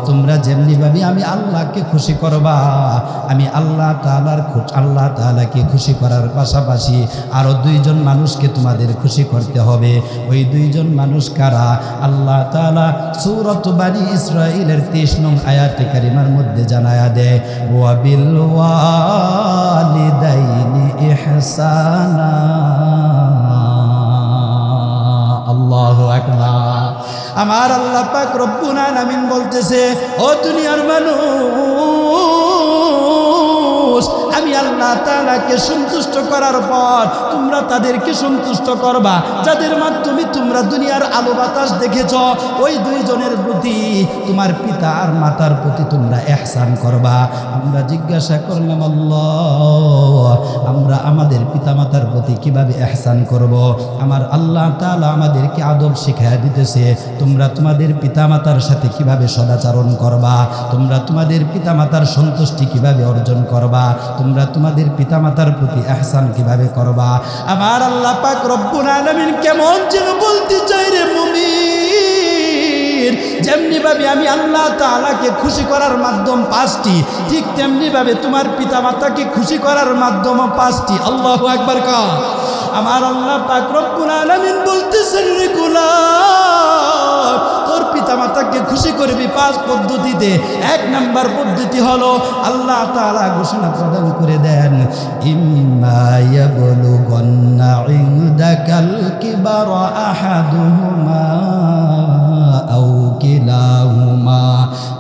তোমরা যেমনি ভাবে আমি আল্লাহকে খুশি করবা, আমি আল্লাহ তাআলাকে খুশি করার পাশাপাশি আরো দুইজন মানুষকে তোমাদের খুশি করতে হবে। ওই দুইজন মানুষ কারা? আল্লাহ তাআলা সূরাত বানি ইসরাঈলের 23 নং আয়াতে কারিমার মধ্যে জানায়া দেয়, ওয়া বিল ওয়ালিদাইনি ইহসানা। আল্লাহু আকবার। আমার আল্লাহ পাক রব্বুল আলামিন বলতেছে, ও দুনিয়ার মানুষ, আমি আল্লাহ তাআলাকে সন্তুষ্ট করার পর তোমরা তাদেরকে সন্তুষ্ট করবা যাদের মাধ্যমে তোমরা দুনিয়ার আলো বাতাস দেখেছ। ওই দুইজনের প্রতি, তোমার পিতা আর মাতার প্রতি তোমরা ইহসান করবা। আমরা জিজ্ঞাসা করলাম, আল্লাহ, আমরা আমাদের পিতা মাতার প্রতি কিভাবে ইহসান করব? আমার আল্লাহ তাআলা আমাদেরকে আদব শিখায়া দিতেছে, তোমরা তোমাদের পিতা মাতার সাথে কিভাবে সদাচরণ করবা, তোমরা তোমাদের পিতা মাতার সন্তুষ্টি কিভাবে অর্জন করবা, তোমরা তোমাদের পিতা মাতার প্রতি ইহসান কিভাবে করবা। আমার আল্লাহ পাক রব্বুল আলামিন কেমন যেন বলতে চাই রে মুমিন, যেমনি ভাবে আমি আল্লাহ তাআলাকে খুশি করার মাধ্যম 5টি, ঠিক তেমনি ভাবে তোমার পিতা মাতাকে খুশি করার মাধ্যম 5টি। আল্লাহু আকবার। আমার আল্লাহ পাক রব্বুল আলামিন বলতেছেন, রে গোলাম, তোর পিতা মাতাকে খুশি করবি 5 পদ্ধতিতে। 1 নাম্বার পদ্ধতি হলো আল্লাহ তাআলা ঘোষণা প্রদান করে দেন, ইম্মা ইয়াবলুগান্না ইনদাকাল কিবারা আহাদুহুমা আও কিলাহুমা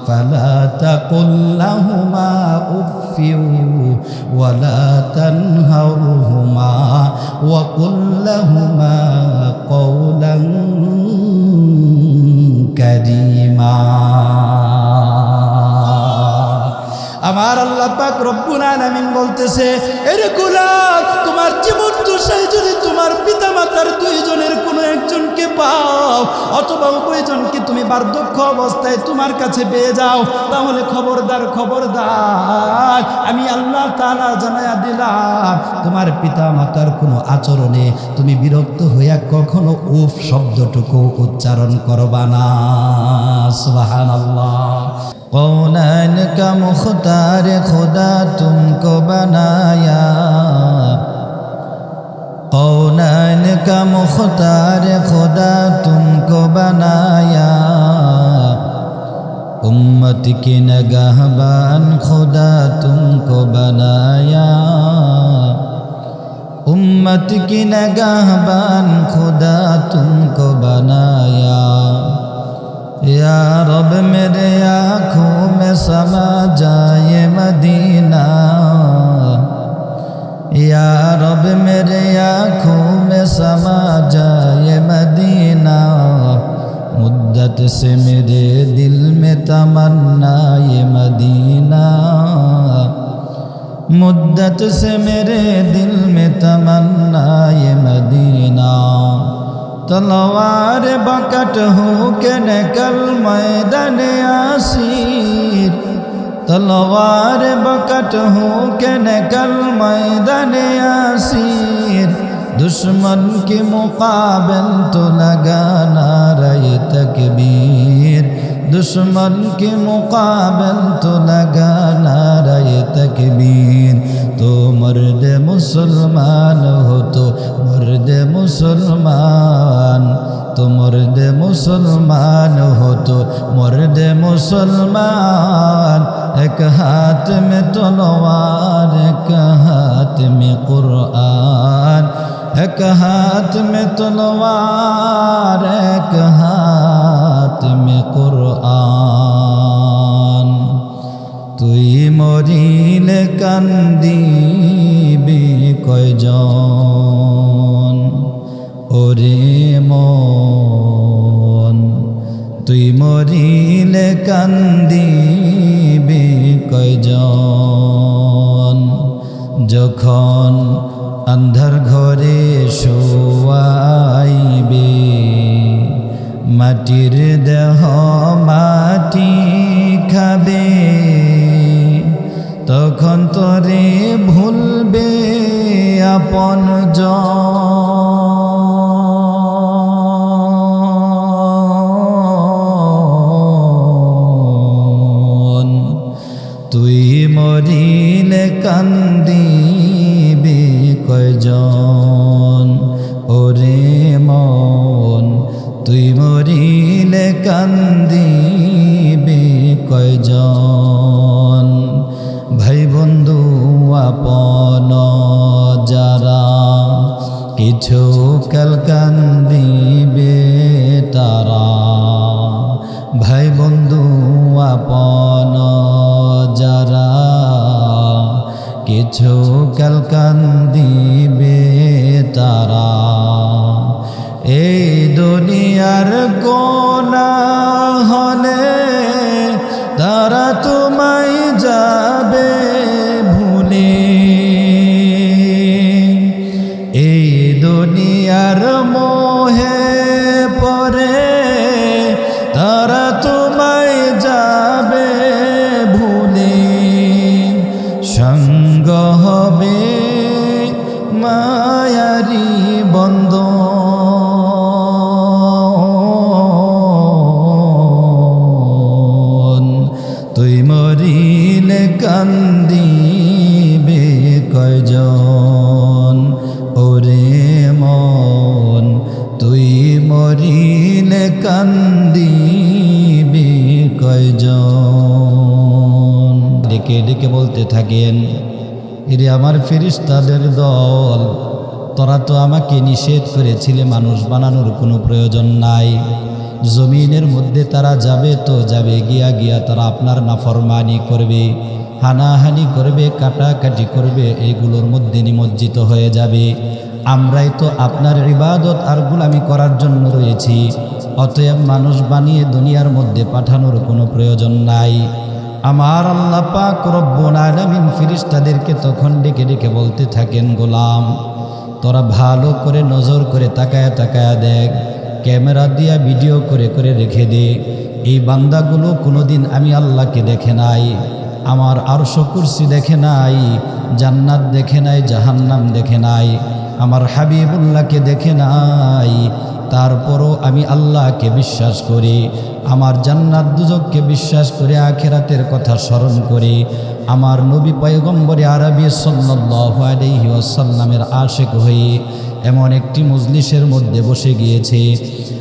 ফালা তাকুল লাহুমা উফফিউ ওয়ালা তানহারহুমা ওয়া কুল লাহুমা কওলান কারীমা। আমার আল্লাহ পাক রব্বুল আলামিন বলতেছে, এরে গোলাম, তোমার জীবন দশায় যদি তোমার পিতা মাতার দুইজনের কোনো একজনকে পাও অথবা উভয়জনকে তুমি বার্ধক্য অবস্থায় তোমার কাছে পেয়ে যাও, তাহলে খবরদার খবরদার, আমি আল্লাহ তাআলা জানায়া দিলাম, তোমার পিতা মাতার কোনো আচরণে তুমি বিরক্ত হইয়া কখনো উফ শব্দটুকু উচ্চারণ করবা না। সুবহানাল্লাহ। कौनैन का मुख्तार खुदा तुमको बनाया, कौनैन का मुख्तार खुदा तुमको बनाया, उम्मत की नगहबान खुदा तुमको बनाया, उम्मत की नगहबान खुदा तुमको बनाया। या रब मेरे आँखों में समा जाए मदीना, या रब मेरे आँखों में समा जाए मदीना, मुद्दत से मेरे दिल में तमन्ना ये मदीना, मुद्दत से मेरे दिल में तमन्ना ये मदीना। तलवार बकट हो के निकल मैदान आसीर, तलवार बकट हो के निकल मैदान आसीर, दुश्मन के मुकाबल तो लगाना रहे तकबीर, दुश्मन के मुकाबल तो लगाना रहे तकबीर। तो मर्द मुसलमान हो तो मर्द मुसलमान, तो मर्द मुसलमान हो तो मर्द मुसलमान। एक हाथ में तलवार एक हाथ में कुरान, एक हाथ में तलवार एक हाथ में कुरान। তুই মরিলে কান্দিবি কয়জন ওরে মন, তুই মরিলে কান্দিবি কয়জন। যখন আন্ধার ঘরে শোয়াইবে মাটির দেহ মাটি খাবে, তখন তোরে ভুলবে আপনজন। তুই মরিলে কান্দিবে কয়জন ওরে মন তুই মরিলে কান্দিবে কয়জন ভাই বন্ধু আপন যারা কিছু কাল কান্দিবে তারা ভাই বন্ধু আপন যারা কিছু কাল কান্দিবে তারা এই দুনিয়ার গোনা হলে তারা তোমায় যাবে ভুলে এই দুনিয়ার মোহে পরে তারা তোমায় যাবে ভুলে সঙ্গ হবে মায়ারি বন্ধন তুই মরিলে কান্দিবে কয়জন ওরে মন তুই মরিলে কান্দিবে কয়জন ডেকে ডেকে বলতে থাকেন এরে আমার ফেরেশতাদের দল তোরা তো আমাকে নিষেধ করেছিলে মানুষ বানানোর কোনো প্রয়োজন নাই জমিনের মধ্যে তারা যাবে তো যাবে গিয়া গিয়া তারা আপনার নাফরমানি করবে হানাহানি করবে কাটাকাটি করবে এইগুলোর মধ্যে নিমজ্জিত হয়ে যাবে আমরাই তো আপনার ইবাদত আর গোলামি করার জন্য রয়েছি অতএব মানুষ বানিয়ে দুনিয়ার মধ্যে পাঠানোর কোনো প্রয়োজন নাই আমার আল্লাহ পাক রব্বুল আলামিন ফেরেশতাদেরকে তখন ডেকে ডেকে বলতে থাকেন গোলাম তোরা ভালো করে নজর করে তাকায়া তাকায়া দেখ ক্যামেরা দিয়া ভিডিও করে করে রেখে দে এই বান্দাগুলো কোনোদিন আমি আল্লাহকে দেখে নাই আমার আরশ কুরসি দেখে নাই জান্নাত দেখে নাই জাহান্নাম দেখে নাই আমার হাবিবুল্লাহকে দেখে নাই তারপরও আমি আল্লাহকে বিশ্বাস করি আমার জান্নাত দুজককে বিশ্বাস করে আখিরাতের কথা স্মরণ করি আমার নবী পয়গম্বরে আরবি সাল্লাল্লাহু আলাইহি ওয়াসাল্লামের আশিক হয়ে এমন একটি মজলিসের মধ্যে বসে গিয়েছে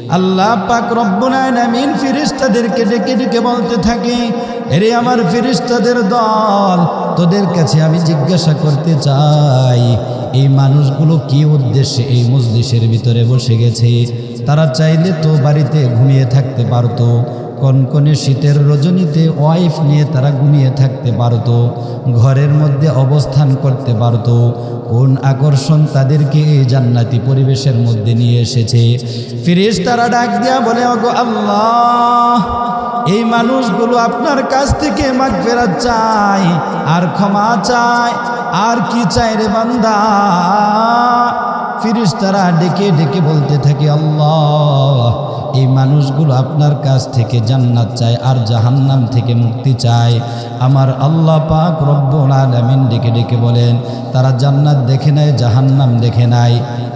আল্লাহ পাক রব্বুল আলামিন ফেরেশতাদেরকে ডেকে ডেকে বলতে থাকে এরে আমার ফেরেশতাদের দল তোদের কাছে আমি জিজ্ঞাসা করতে চাই এই মানুষগুলো কি উদ্দেশ্যে এই মজলিসের ভিতরে বসে গেছে তারা চাইলে তো বাড়িতে ঘুমিয়ে থাকতে পারতো কনকনে শীতের রজনীতে ওয়াইফ নিয়ে তারা ঘুমিয়ে থাকতে পারতো ঘরের মধ্যে অবস্থান করতে পারতো কোন আকর্ষণ তাদেরকে এই জান্নাতি পরিবেশের মধ্যে নিয়ে এসেছে ফেরেশতারা ডাক দিয়া বলে ওগো আল্লাহ এই মানুষগুলো আপনার কাছ থেকে মাগফিরাত চায় আর ক্ষমা চায় আর কি চায় রে বান্দা ফেরেশতারা ডেকে ডেকে বলতে থাকে আল্লাহ এই মানুষগুলো আপনার কাছ থেকে জান্নাত চায় আর জাহান্নাম থেকে মুক্তি চায় আমার আল্লাহ পাক রব্বুল আলামিন ডেকে ডেকে বলেন তারা জান্নাত দেখে নাই জাহান্নাম দেখে নাই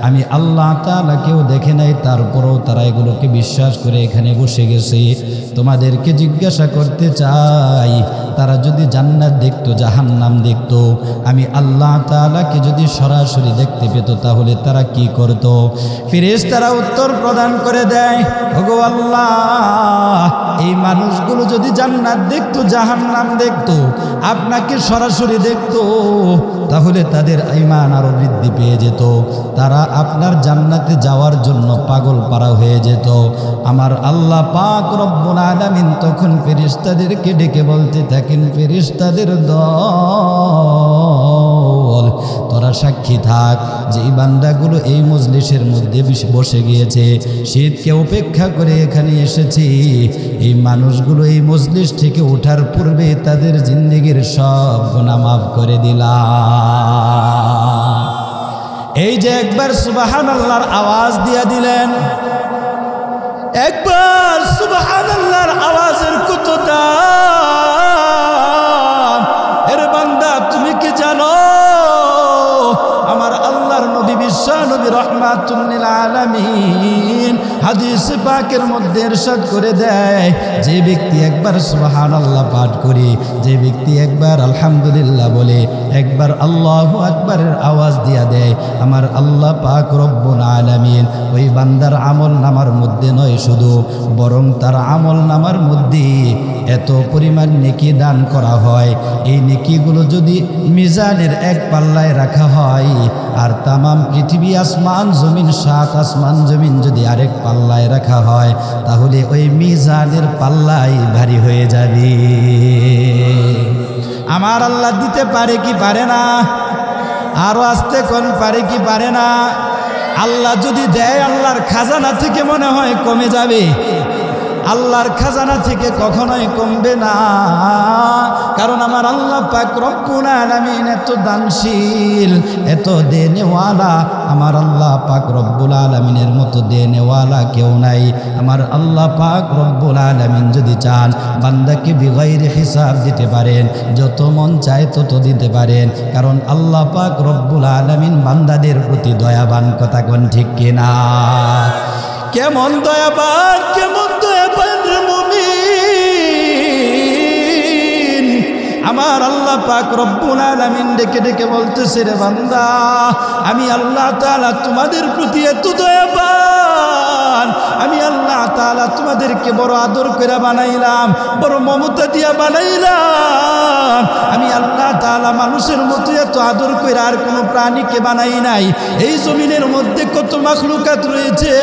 আমি আল্লাহ তাআলাকেও দেখে নাই তারপরেও তারা এগুলোকে বিশ্বাস করে এখানে বসে গেছে তোমাদেরকে জিজ্ঞাসা করতে চাই তারা যদি জান্নাত দেখতো জাহান্নাম দেখতো আমি আল্লাহ তাআলাকে যদি সরাসরি দেখতে পেত তাহলে তারা কি করত ফেরেশতারা উত্তর প্রদান করে দেয় ওগো আল্লাহ এই মানুষগুলো যদি জান্নাত দেখতো জাহান্নাম দেখতো আপনাকে সরাসরি দেখতো তাহলে তাদের ঈমান আরো বৃদ্ধি পেয়ে যেত তারা আপনার জান্নাতে যাওয়ার জন্য পাগল পারা হয়ে যেত আমার আল্লাহ পাক রব্বুল আলামিন তখন ফেরেশতাদেরকে ডেকে বলতে থাকেন ফেরেশতাদের দল তোরা সাক্ষী থাক যে এই বান্দাগুলো এই মজলিসের মধ্যে বসে গিয়েছে শীতকে উপেক্ষা করে এখানে এসেছি এই মানুষগুলো এই মজলিস থেকে ওঠার পূর্বে তাদের জিন্দেগির সব গুনাহ মাফ করে দিলাম এই যে একবার সুবহানাল্লাহর আওয়াজ দিয়া দিলেন একবার সুবহানাল্লাহর আওয়াজের কত দাম এর বান্দা তুমি কি জানো আমার আল্লাহর নবী বিশ্ব নবী রাহমাতুল লিল আলামিন হাদিস পাকের মধ্যে ইরশাদ করে দেয়, যে ব্যক্তি একবার সুবহানাল্লাহ পাঠ করে, যে ব্যক্তি একবার আলহামদুলিল্লাহ বলে, একবার আল্লাহু আকবারের আওয়াজ দিয়া দেয়, আমার আল্লাহ পাক রব্বুল আলামিন ওই বান্দার আমল নামার মধ্যে নয় শুধু, বরং তার আমল নামার মধ্যে এত পরিমাণ নেকি দান করা হয়, এই নেকিগুলো যদি মিজানের এক পাল্লায় রাখা হয়, আর তামাম পৃথিবী আসমান জমিন, 7 আসমান জমিন যদি আরেক পাল্লায় রাখা হয়, তাহলে ওই মিজানের পাল্লাই ভারী হয়ে যাবে। আমার আল্লাহ দিতে পারে কি পারে না? আরো আসতে কোন পারে কি পারে না? আল্লাহ যদি দেয়, আল্লাহর খাজানা থেকে মনে হয় কমে যাবে, আল্লাহর খাজানা থেকে কখনোই কমবে না। কারণ আমার আল্লাহ পাক রব্বুল আলামিন এত দানশীল, এত দেনেওয়ালা। আমার আল্লাহ পাক রব্বুল আলামিনের মতো দেনেওয়ালা কেউ নাই। আমার আল্লাহ পাক রব্বুল আলামিন যদি চান, বান্দাকে বিগাইরে হিসাব দিতে পারেন, যত মন চায় তত দিতে পারেন। কারণ আল্লাহ পাক রব্বুল আলামিন বান্দাদের প্রতি দয়াবান। কথা কোন ঠিক কিনা? কেমন দয়াবান, কেমন দয়াবান রে মুমিন। আমার আল্লাহ পাক রব্বুল আলামিন ডেকে ডেকে বলতেছে, রে বান্দা, আমি আল্লাহ তাআলা তোমাদের প্রতি এত দয়াবান, আমি আল্লাহ তাআলা তোমাদেরকে বড় আদর করে বানাইলাম, বড় মমতা দিয়া বানাইলাম। আমি আল্লাহ তাআলা মানুষের মতো এত আদর করে আর কোনো প্রাণীকে বানাই নাই। এই জমিনের মধ্যে কত মাখলুকাত রয়েছে,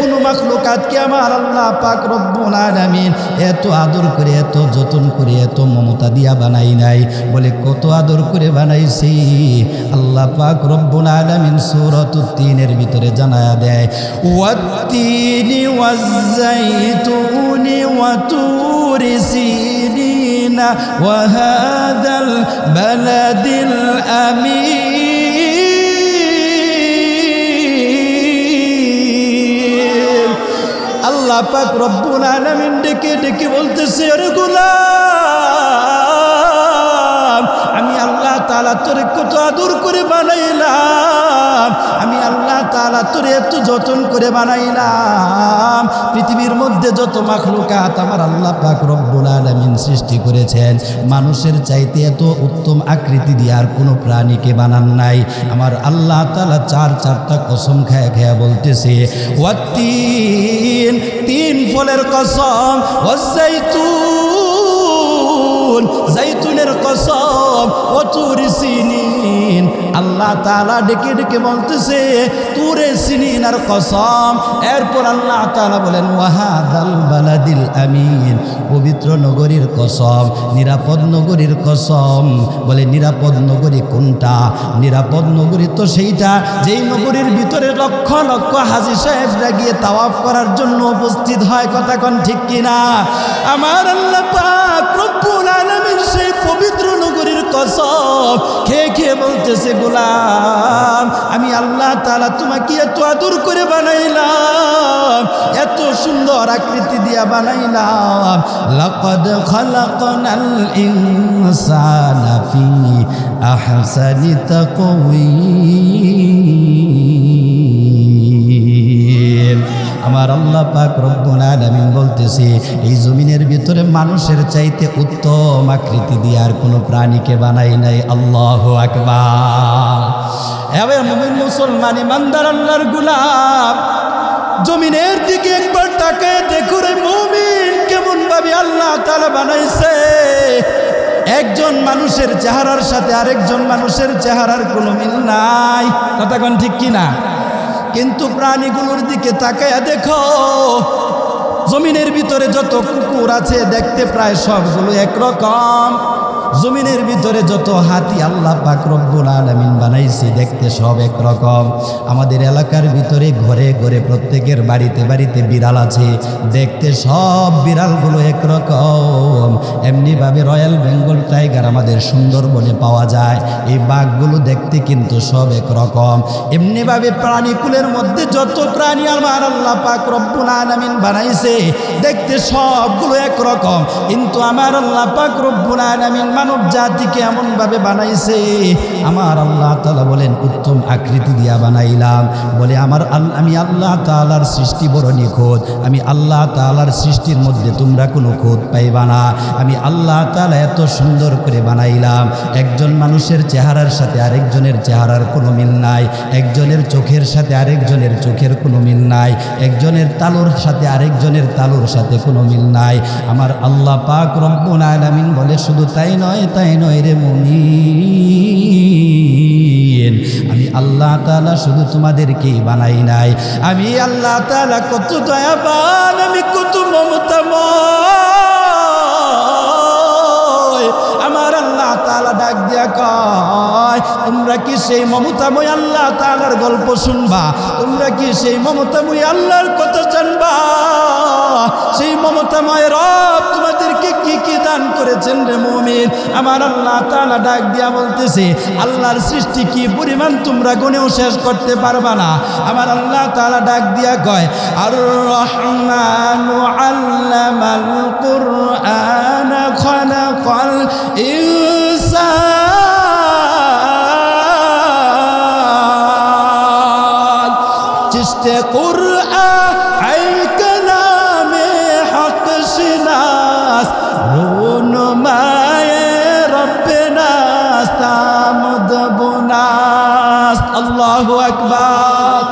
কোনো মাখলুকাতকে আমার আল্লাহ পাক রব্বুল আলামিন এত আদর করে, এত যত্ন করে, এত মমতা দিয়া বানাই নাই। বলে কত আদর করে বানাইছি। আল্লাহ পাক রব্বুল আলামিন সূরাতুত তিনের ভিতরে জানায়া দেয়, ওয়াত্তিনি ওয়াজ্জাইতুনি ওয়া তুরি সিনিনা ওয়া হাযাল বালাদিল আমিন। আল্লাহ পাক রব্বুল আলামিন ডেকে ডেকে বলতেছে, আরে গোলাম, আমি আল্লাহ তাআলা তোরে কত আদর করে বানাইলাম, আমি আল্লাহ তাআলা তোরে এত যত্ন করে বানাইলাম। পৃথিবীর মধ্যে যত মাখলুকাত আমার আল্লাহ পাক রব্বুল আলামিন সৃষ্টি করেছেন, মানুষের চাইতে এত উত্তম আকৃতি দিয়ে আর কোনো প্রাণীকে বানান নাই। আমার আল্লাহ তাআলা চারটা কসম খায়া খায়া বলতেছে, ওয়াত্তিন, 3 ফলের কসম, ওয়াজ্জাইতুন, জাইতুনের কসম, ওয়া তুরি সিনিন। আল্লাহ তাআলা ডেকে ডেকে বলতেছে, তুরে সিনিনার কসম। এরপর আল্লাহ তাআলা বলেন, ওয়া হাযাল বালাদিল আমিন, পবিত্র নগরীর কসম, নিরাপদ নগরীর কসম। বলে নিরাপদ নগরী কোনটা? নিরাপদ নগরী তো সেইটা যেই নগরীর ভিতরে লক্ষ লক্ষ হাজী সাহেবরা গিয়ে তাওয়াফ করার জন্য উপস্থিত হয়। কথা কোন ঠিক কিনা? আমার আল্লাহ পাক রব্বুল আলামিন সেই পবিত্র নগরীর কসম খেয়ে খেয়ে বলতেছে, গোলাম, আমি আল্লাহ তাআলা তোমাকে এত আদর করে বানাইলাম, এত সুন্দর আকৃতি দিয়া বানাইলাম। লাকাদ খালাকনাল ইনসানা ফি আহসানি তাকওয়িম। আমার আল্লাহ পাক রব্বুল আলামিন বলতেছে, এই জমিনের ভিতরে মানুষের চাইতে উত্তম আকৃতি দিয়ে আর কোনো প্রাণীকে বানাই নাই। আল্লাহু আকবার। এবার মুমিন মুসলমান ইমানদার আল্লাহর গোলাম, জমিনের দিকে একবার তাকায় দেখো রে মুমিন, কেমন ভাবে আল্লাহ তাআলা বানাইছে। একজন মানুষের চেহারার সাথে আরেকজন মানুষের চেহারার কোনো মিল নাই। কথা কোন ঠিক কিনা? কিন্তু প্রাণীগুলোর দিকে তাকায়া দেখো, জমিনের ভিতরে যত কুকুর আছে দেখতে প্রায় সবগুলো একরকম। জমিনের ভিতরে যত হাতি আল্লাহ পাক রব্বুল আলামিন বানাইছে দেখতে সব একরকম। আমাদের এলাকার ভিতরে ঘরে ঘরে প্রত্যেকের বাড়িতে বাড়িতে বিড়াল আছে, দেখতে সব বিড়ালগুলো একরকম। এমনি এমনিভাবে রয়্যাল বেঙ্গল টাইগার আমাদের সুন্দরবনে পাওয়া যায়। এই বাঘগুলো দেখতে কিন্তু সব একরকম। এমনিভাবে প্রাণীকুলের মধ্যে যত প্রাণী আমার আল্লাহ পাক রব্বুল আলামিন বানাইছে দেখতে সবগুলো একরকম, কিন্তু আমার আল্লাহ পাক রব্বুল আলামিন মানব জাতিকে এমনভাবে বানাইছে, আমার আল্লাহ তাআলা বলেন উত্তম আকৃতি দিয়া বানাইলাম। বলে আমি আল্লাহ তাআলার সৃষ্টি বড় নিখুঁত, আমি আল্লাহ তাআলার সৃষ্টির মধ্যে তোমরা কোনো খুঁত পাইবা না। আমি আল্লাহ তাআলা এত সুন্দর করে বানাইলাম, একজন মানুষের চেহারার সাথে আরেকজনের চেহারার কোনো মিল নাই, একজনের চোখের সাথে আরেকজনের চোখের কোনো মিল নাই, একজনের তালুর সাথে আরেকজনের তালুর সাথে কোনো মিল নাই। আমার আল্লাহ পাক রব্বুল আলামিন বলে শুধু তাই নয় রে মুমিন, আমি আল্লাহ তাআলা শুধু তোমাদেরকেই বানাই নাই, আমি আল্লাহ তাআলা কত দয়াবান, আমি কত মমতাময়। আমার আল্লাহ তাআলা ডাক দিয়া কয় তোমরা কি সেই মমতাময় আল্লাহ তাআলার গল্প শুনবা? তোমরা কি সেই মমতাময় আল্লাহর কথা জানবা? সেই মমতাময় রব তোমাদেরকে কি কি দান করেছেন রে মুমিন? আমার আল্লাহ তাআলা ডাক দিয়া বলতেছে আল্লাহর সৃষ্টি কি পরিমাণ তোমরা গুনেও শেষ করতে পারবা না। আমার আল্লাহ তাআলা ডাক দিয়া কয় আর রহমানু আল্লামাল কুরআন খালাকাল ইনসান জিসতে কুরআন আই কালামে হক শিনাস রুনমায়ে রব্বিনাস তামুদ বুনাস। আল্লাহু আকবার।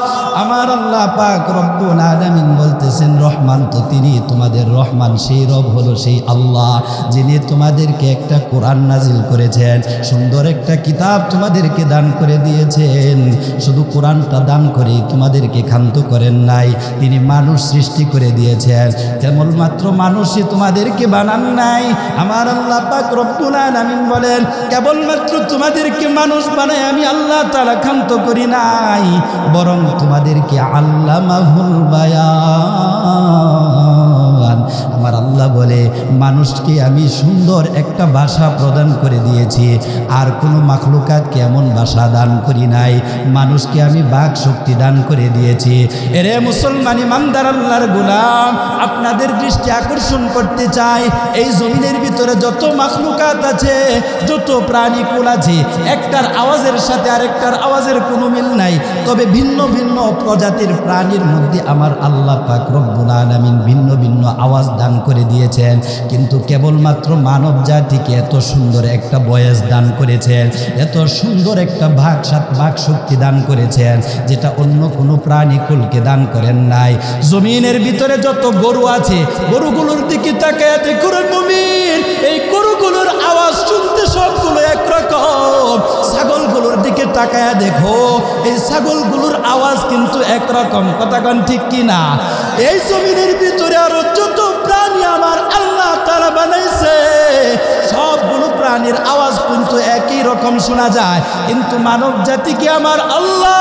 আমার আল্লাহ পাক রব্বুল আলামিন বলতেছেন রহমান তো তিনি, তোমাদের রহমান সেই রব হলো সেই আল্লাহ যিনি তোমাদেরকে একটা কোরআন নাজিল করেছেন, সুন্দর একটা কিতাব তোমাদেরকে দান করে দিয়েছেন। শুধু কোরআনটা দান করেই তোমাদেরকে ক্ষান্ত করেন নাই, তিনি মানুষ সৃষ্টি করে দিয়েছেন, কেবলমাত্র মানুষই তোমাদেরকে বানান নাই। আমার আল্লাহ পাক রব্বুল আলামিন বলেন কেবলমাত্র তোমাদেরকে মানুষ বানায় আমি আল্লাহ তাআলা ক্ষান্ত করি নাই, বরং তোমাদেরকে আল্লামাহুল বায়ান। আমার আল্লাহ বলে মানুষকে আমি সুন্দর একটা ভাষা প্রদান করে দিয়েছি, আর কোনো মাখলুকাতকে এমন ভাষা দান করি নাই। মানুষকে আমি বাক শক্তি দান করে দিয়েছি। এরে মুসলমান ইমানদার আল্লাহর গোলাম, আপনাদের দৃষ্টি আকর্ষণ করতে চাই এই জমিনের ভিতরে যত মাখলুকাত আছে, যত প্রাণীকুল আছে, একটার আওয়াজের সাথে আরেকটার আওয়াজের কোনো মিল নাই, তবে ভিন্ন ভিন্ন প্রজাতির প্রাণীর মধ্যে আমার আল্লাহ পাক রব্বুল আলামিন ভিন্ন ভিন্ন আওয়াজ দান করে দিয়েছেন। কিন্তু কেবলমাত্র মানব জাতিকে এত সুন্দর একটা বয়স দান করেছেন, এত সুন্দর একটা বাক শক্তি দান করেছেন, যেটা অন্য কোনো প্রাণীকুলকে দান করেন নাই। জমিনের ভিতরে যত গরু আছে, গরুগুলোর দিকে তাকায় দেখুন মুমিন, এই গরুগুলোর আওয়াজ শুনতে সবগুলো একরকম। ছাগলগুলোর দিকে তাকায় দেখো, এই ছাগলগুলোর আওয়াজ কিন্তু একরকম। কথা কোন ঠিক কিনা? এই জমিনের ভিতরে আরো যত প্রাণী আমার আল্লাহ তাআলা বানাইছে, সবগুলো প্রাণীর আওয়াজ কিন্তু একই রকম শোনা যায়, কিন্তু মানব জাতিকে আমার আল্লাহ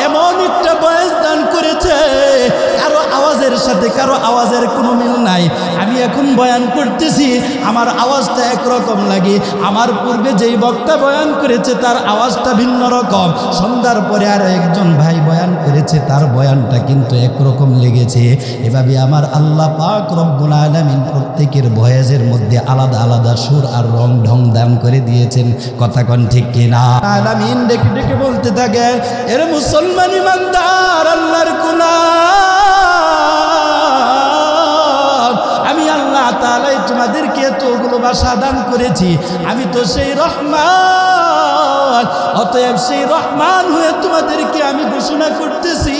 এমন একটা বয়স দান করেছে, কারো আওয়াজের সাথে কারো আওয়াজের কোনো মিল নাই। আমি এখন বয়ান করতেছি, আমার আওয়াজটা একরকম লাগে, আমার পূর্বে যেই বক্তা বয়ান করেছে তার আওয়াজটা ভিন্ন রকম, সন্ধ্যার পরে আর একজন ভাই বয়ান করেছে তার বয়ানটা কিন্তু একরকম লেগেছে। এভাবে আমার আল্লাহ পাক রব্বুল আলামিন প্রত্যেকের ভয়েসের মধ্যে আলাদা আলাদা সুর আর রং ঢং দান করে দিয়েছেন। কথা কোন ঠিক কিনা? আলামিন ডেকে ডেকে বলতে থাকে এর মুসলমান ইমানদার আল্লাহর গোলাম, আমি আল্লাহ তাআলাই তোমাদেরকে এতগুলো ভাষা দান করেছি, আমি তো সেই রহমান, অতএব সেই রহমান হয়ে তোমাদেরকে আমি ঘোষণা করতেছি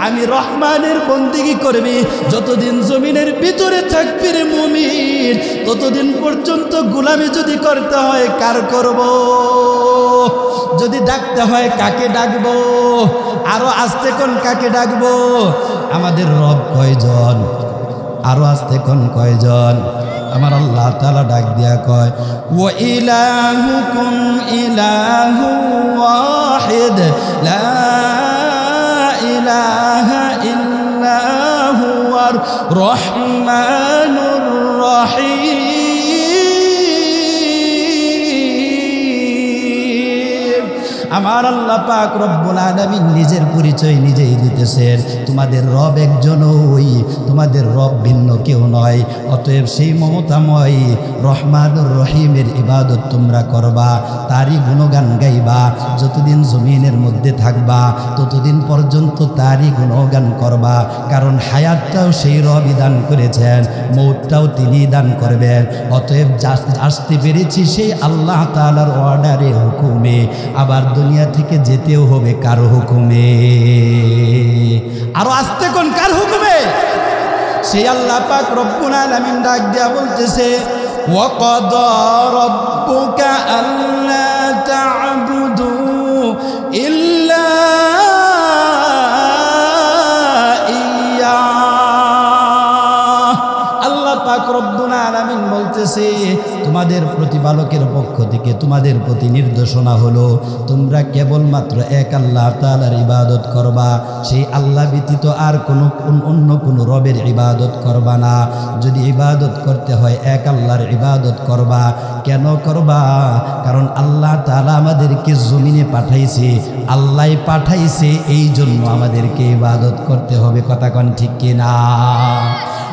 আমি রহমানের বন্দেগী করবি যতদিন জমিনের ভিতরে থাকবি রে মুমিন, ততদিন পর্যন্ত গোলামি যদি করতে হয় কার করব? যদি ডাকতে হয় কাকে ডাকবো? আরো আস্তে কোন কাকে ডাকবো? আমাদের রব কয়জন? আরো আস্তে কোন কয়জন? আমার আল্লাহ তাআলা ডাক দিয়া কয় ওয়া ইলাহুকুম ইলাহু ওয়াহিদ লা ইলাহা ইল্লা হুয়ার রহমানুর রহিম। আমার আল্লাহ পাক রব্বুল আলামিন নিজের পরিচয় নিজেই দিতেছেন, তোমাদের রব একজনই, তোমাদের রব ভিন্ন কেউ নয়। অতএব সেই মমতাময় রহমানুর রহিমের ইবাদত তোমরা করবা, তারই গুণগান গাইবা। যতদিন জমিনের মধ্যে থাকবা ততদিন পর্যন্ত তারই গুণগান করবা, কারণ হায়াতটাও সেই রবই দান করেছেন, মৌতটাও তিনি দান করবেন। অতএব আসতে পেরেছি সেই আল্লাহ তাআলার অর্ডারে, হুকুমে, আবার দুনিয়া থেকে যেতেও হবে কার হুকুমে। আরো আসতে কোন কার হুকুমে? সেই আল্লাহ পাক রব্বুল আলামিন ডাক দিয়া বলতেছে, ওয়াকাদা রাব্বুকা আল্লা তা'বুদু ইল্লা ইয়্যা। আল্লাহ পাক রব্বুল আলামিন বলতেছে, তোমাদের প্রতিপালকের পক্ষ থেকে তোমাদের প্রতি নির্দেশনা হলো তোমরা কেবলমাত্র এক আল্লাহ তাআলার ইবাদত করবা, সেই আল্লাহ ব্যতীত আর অন্য কোনো রবের ইবাদত করবা না। যদি ইবাদত করতে হয় এক আল্লাহর ইবাদত করবা। কেন করবা? কারণ আল্লাহ তাআলা আমাদেরকে জমিনে পাঠাইছে, আল্লাহ পাঠাইছে, এই জন্য আমাদেরকে ইবাদত করতে হবে। কথা কোন ঠিক কিনা?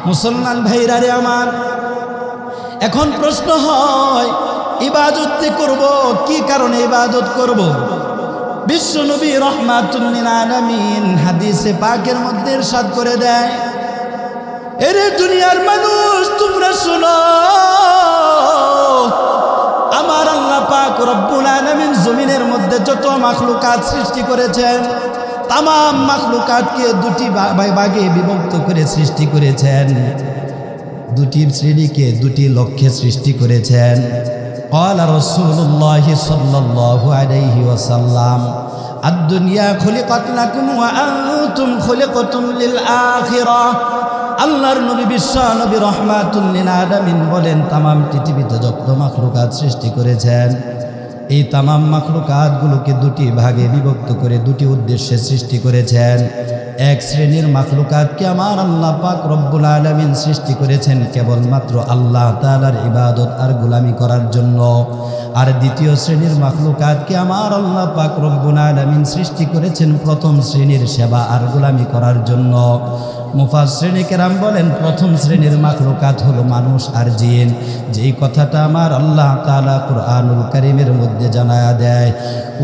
মুসলমান ভাইরা রে আমার, এখন প্রশ্ন হয় ইবাদত করব, কি কারণে ইবাদত করব? বিশ্বনবী রাহমাতুল লিল আলামিন হাদিসে পাকের মধ্যে ইরশাদ করে দেয়, এরে দুনিয়ার মানুষ তোমরা শোনো, আমার আল্লাহ পাক রব্বুল আলামিন জমিনের মধ্যে যত মাখলুকাত সৃষ্টি করেছেন, তামাম মাখলুকাতকে দুটি ভাগে বিভক্ত করে সৃষ্টি করেছেন, দুটি শ্রেণীকে দুটি লক্ষ্যে সৃষ্টি করেছেন। ক্বালা রাসূলুল্লাহ সাল্লাল্লাহু আলাইহি ওয়াসাল্লাম, আদ-দুনিয়া খুলিকাত লাকুম ওয়া আনতুম খুলিকতুম লিল আখিরাহ। আল্লাহর নবী বিশ্ব নবী রাহমাতুল লিল আলামিন বলেন, তামাম পৃথিবীতে যত মাখলুকাত সৃষ্টি করেছেন, এই তামাম মাখলুকাতগুলোকে দুটি ভাগে বিভক্ত করে দুটি উদ্দেশ্যে সৃষ্টি করেছেন। এক শ্রেণীর মাখলুকাতকে আমার আল্লাহ পাক রব্বুল আলামিন সৃষ্টি করেছেন কেবলমাত্র আল্লাহ তাআলার ইবাদত আর গোলামি করার জন্য, আর দ্বিতীয় শ্রেণীর মাখলুকাতকে আমার আল্লাহ পাক রব্বুল আলামিন সৃষ্টি করেছেন প্রথম শ্রেণীর সেবা আর গোলামি করার জন্য। মুফাসসিরিনে কেরাম বলেন, প্রথম শ্রেণীর মাখলুকাত হলো মানুষ আর জিন, যেই কথাটা আমার আল্লাহ তাআলা কুরআনুল কারীমের মধ্যে জানায়া দেয়,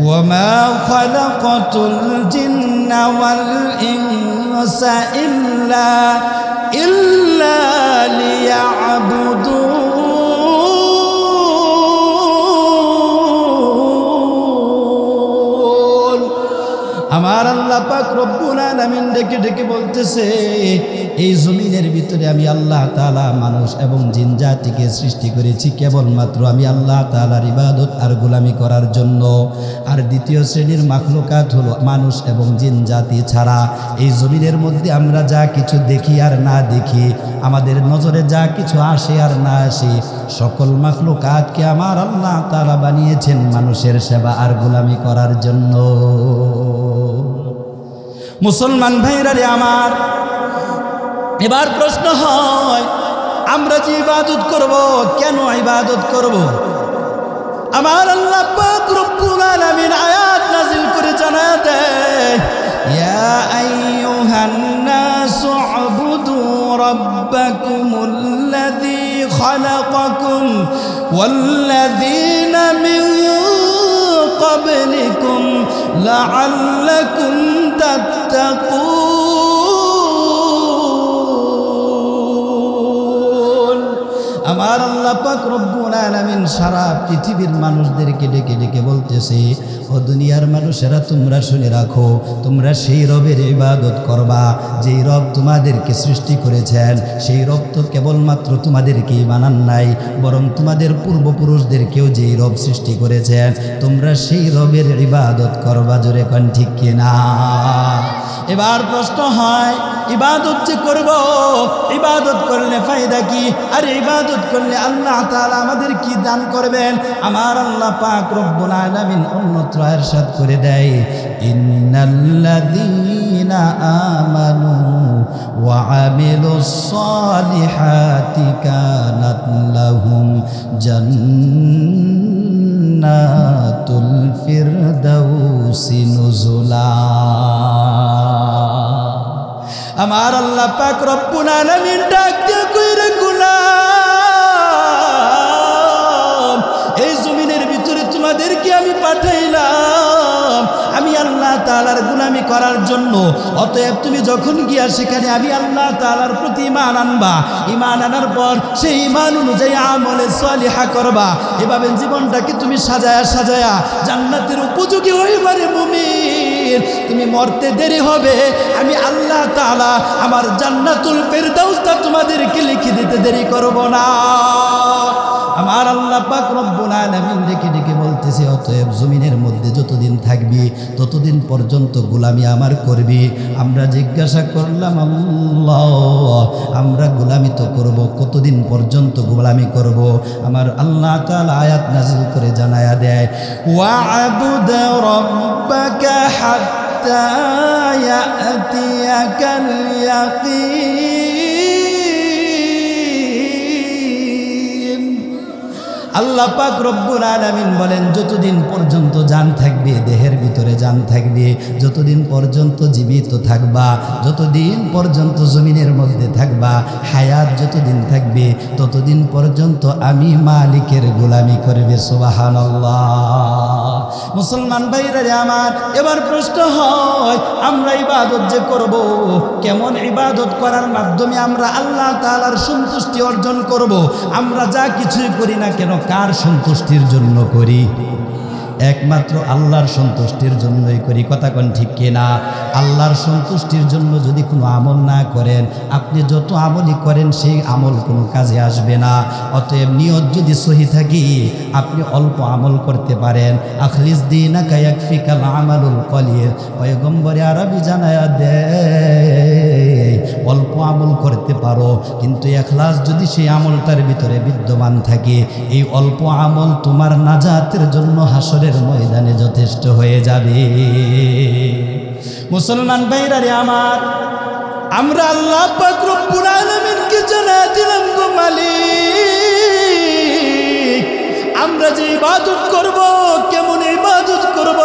ওয়ামা খালাকাতুল জিন্না ওয়াল ইনসা ইল্লা লিয়াবুদুন। আমার আল্লাহ পাক রব্বুল আলামিন ডেকে ডেকে বলতেছে, এই জমিনের ভিতরে আমি আল্লাহ তাআলা মানুষ এবং জিন জাতিকে সৃষ্টি করেছি কেবলমাত্র আমি আল্লাহ তাআলার ইবাদত আর গোলামি করার জন্য। আর দ্বিতীয় শ্রেণীর মাখলুকাত হলো মানুষ এবং জিন জাতি ছাড়া এই জমিনের মধ্যে আমরা যা কিছু দেখি আর না দেখি, আমাদের নজরে যা কিছু আসে আর না আসে, সকল মাখলুকাতকে আমার আল্লাহ তাআলা বানিয়েছেন মানুষের সেবা আর গোলামি করার জন্য। মুসলমান ভাইরা রে আমার, এবার প্রশ্ন হয় আমরা যে ইবাদত করব, কেন ইবাদত করব? আমার আল্লাহ পাক রব্বুল আলামিন আয়াত নাযিল করে জানায় দেয়, ইয়া আইয়ুহান নাসু উবুদু রাব্বাকুমুল্লাযী খালাকাকুম ওয়াল্লাযীনা মিন ক্বাবলিকুম লাআল্লাকুম তাত্তাকুন। আমার আল্লাহ পাক রব্বুল আলামিন সারা পৃথিবীর মানুষদেরকে ডেকে ডেকে বলতেছে, ও দুনিয়ার মানুষেরা তোমরা শুনে রাখো, তোমরা সেই রবের ইবাদত করবা যেই রব তোমাদেরকে সৃষ্টি করেছেন। সেই রব তো কেবলমাত্র তোমাদেরকেই বানান নাই, বরং তোমাদের পূর্বপুরুষদেরকেও যেই রব সৃষ্টি করেছেন, তোমরা সেই রবের ইবাদত করবা। জোরে কোন ঠিক কিনা? এবার প্রশ্ন হয়, ইবাদত যে করব, ইবাদত করলে ফায়দা কি? আর ইবাদত করলে আল্লাহ তাআলা আমাদের কি দান করবেন? আমার আল্লাহ পাক রব্বুল আলামিন অন্যত্র ইরশাদ করে দেয়, ইন্নাল্লাযীনা আমানু ওয়া আমিলুস সালিহাতি কানাত লাহুম জান্নাতুল ফিরদাউস ফিরদাউসি নুজুলা। আমার আল্লাহ পাক রব্বুল আলামিন ডাক দিয়ে কইরা গোলাম, এই জমিনের ভিতরে তোমাদেরকে আমি পাঠাইলাম আমি আল্লাহ তাআলার গোলামি করার জন্য। অতএব তুমি যখন গিয়া সেখানে আমি আল্লাহ তাআলার প্রতি ঈমান আনবা, ঈমান আনার পর সেই ঈমান অনুযায়ী আমলে সালিহা করবা। এভাবে জীবনটাকে তুমি সাজায়া সাজায়া জান্নাতের উপযোগী হইবারে মুমিন। তুমি মরতে দেরি হবে, আমি আল্লাহ তাআলা আমার জান্নাতুল ফিরদাউসটা তোমাদেরকে লিখে দিতে দেরি করব না। আমার আল্লাহ পাক রব্বুল আলামিন ডেকে ডেকে বলতেছে, অতএব জমিনের মধ্যে যতদিন থাকবি ততদিন পর্যন্ত গোলামি আমার করবি। আমরা জিজ্ঞাসা করলাম, আল্লাহ আমরা গোলামি তো করব, কতদিন পর্যন্ত গোলামি করব? আমার আল্লাহ তাআলা আয়াত নাযিল করে জানায়া দেয়, ওয়া'বুদ রাব্বাকা হাত্তা ইয়াতিয়াকাল ইয়াকিন। আল্লাহ পাক রব্বুল আলামিন বলেন, যতদিন পর্যন্ত জান থাকবে, দেহের ভিতরে জান থাকবে, যতদিন পর্যন্ত জীবিত থাকবা, যতদিন পর্যন্ত জমিনের মধ্যে থাকবা, হায়াত যতদিন থাকবে ততদিন পর্যন্ত আমি মালিকের গোলামি করবে। সুবহানাল্লাহ। মুসলমান ভাইরা আমার, এবার প্রশ্ন হয়, আমরা ইবাদত যে করব, কেমন ইবাদত করার মাধ্যমে আমরা আল্লাহ তাআলার সন্তুষ্টি অর্জন করব? আমরা যা কিছুই করি না কেন কার সন্তুষ্টির জন্য করি? একমাত্র আল্লাহর সন্তুষ্টির জন্যই করি। কথা কোন ঠিক কিনা? আল্লাহর সন্তুষ্টির জন্য যদি কোনো আমল না করেন, আপনি যত আমলই করেন সেই আমল কোনো কাজে আসবে না। অতএব নিয়ত যদি সহি থাকি, আপনি অল্প আমল করতে পারেন। আখলিস দীনাকা ইয়াকফিকাল আমালুল কলিল। পয়গম্বরে আরবি জানায়া দেয়, অল্প আমল করতে পারো, কিন্তু ইখলাস যদি সেই আমলটার ভিতরে বিদ্যমান থাকে, এই অল্প আমল তোমার নাজাতের জন্য হাসরের ময়দানে যথেষ্ট হয়ে যাবে। মুসলমান ভাইরা রে আমার, আমরা আল্লাহ পাক রব্বুল আলামিনকে জানায়া দিলাম, গো মালিক, আমরা যে ইবাদত করব, কেমন ইবাদত করব?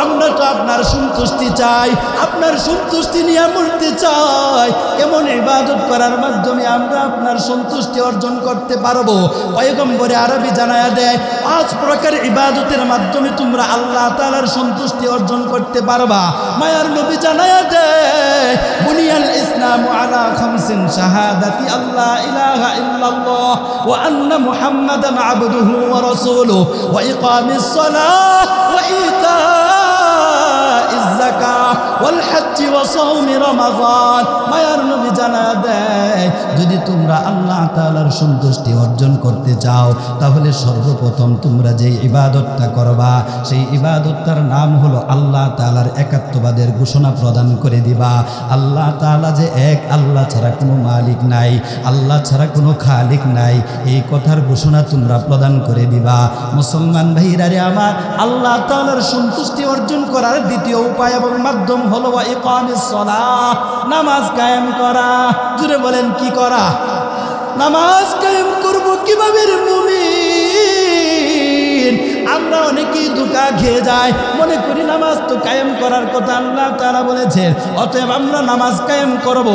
আমরা তো আপনার সন্তুষ্টি চাই, আপনার সন্তুষ্টি নিয়ে মরতে চাই। কেমন ইবাদত করার মাধ্যমে আমরা আপনার সন্তুষ্টি অর্জন করতে পারবো? পয়গম্বরে আরবি জানায়া দেয়, 5 প্রকার ইবাদতের মাধ্যমে তোমরা আল্লাহ তাআলার সন্তুষ্টি অর্জন করতে পারবা। মায়ার নবী জানায়া দেয়, বুনিয়াল ইসলামু আলা 5 শাহাদাতি আল্লা ইলাহা ইল্লাল্লাহ ওয়া আন্না মুহাম্মাদান আবদুহু ওয়া রাসূলুহু ওয়া ইকামিস সালাহ ওয়া ইতাইজ যাকাত ওয়াল হজ্জ ওয়া সাওম রমাদান। মায়ার নবী জানায়া দেয়, যদি তোমরা আল্লাহ তাআলার সন্তুষ্টি অর্জন করতে চাও, তাহলে সর্বপ্রথম তোমরা যে ইবাদতটা করবা, সেই ইবাদতটার নাম হলো আল্লাহ তাআলার একাত্মবাদের ঘোষণা প্রদান করে দিবা। আল্লাহ তাআলা যে এক, আল্লাহ ছাড়া কোনো মালিক নাই, আল্লাহ ছাড়া কোনো খালিক নাই, এই কথার ঘোষণা তোমরা প্রদান করে দিবা। মুসলমান ভাইরা রে আমার, আল্লাহ তাআলার সন্তুষ্টি অর্জন করার দ্বিতীয় উপায় এবং মাধ্যম হলো ইকামিস সালাহ, নামাজ কায়েম করা। জুড়ে বলেন, কি করা? নামাজ কায়েম করব কিভাবে রে মুমিন? আমরা অনেকেই ধোঁকা খেয়ে যাই, মনে করি নামাজ তো কায়েম করার কথা আল্লাহ তাআলা বলেছেন, অতএব আমরা নামাজ কায়েম করব।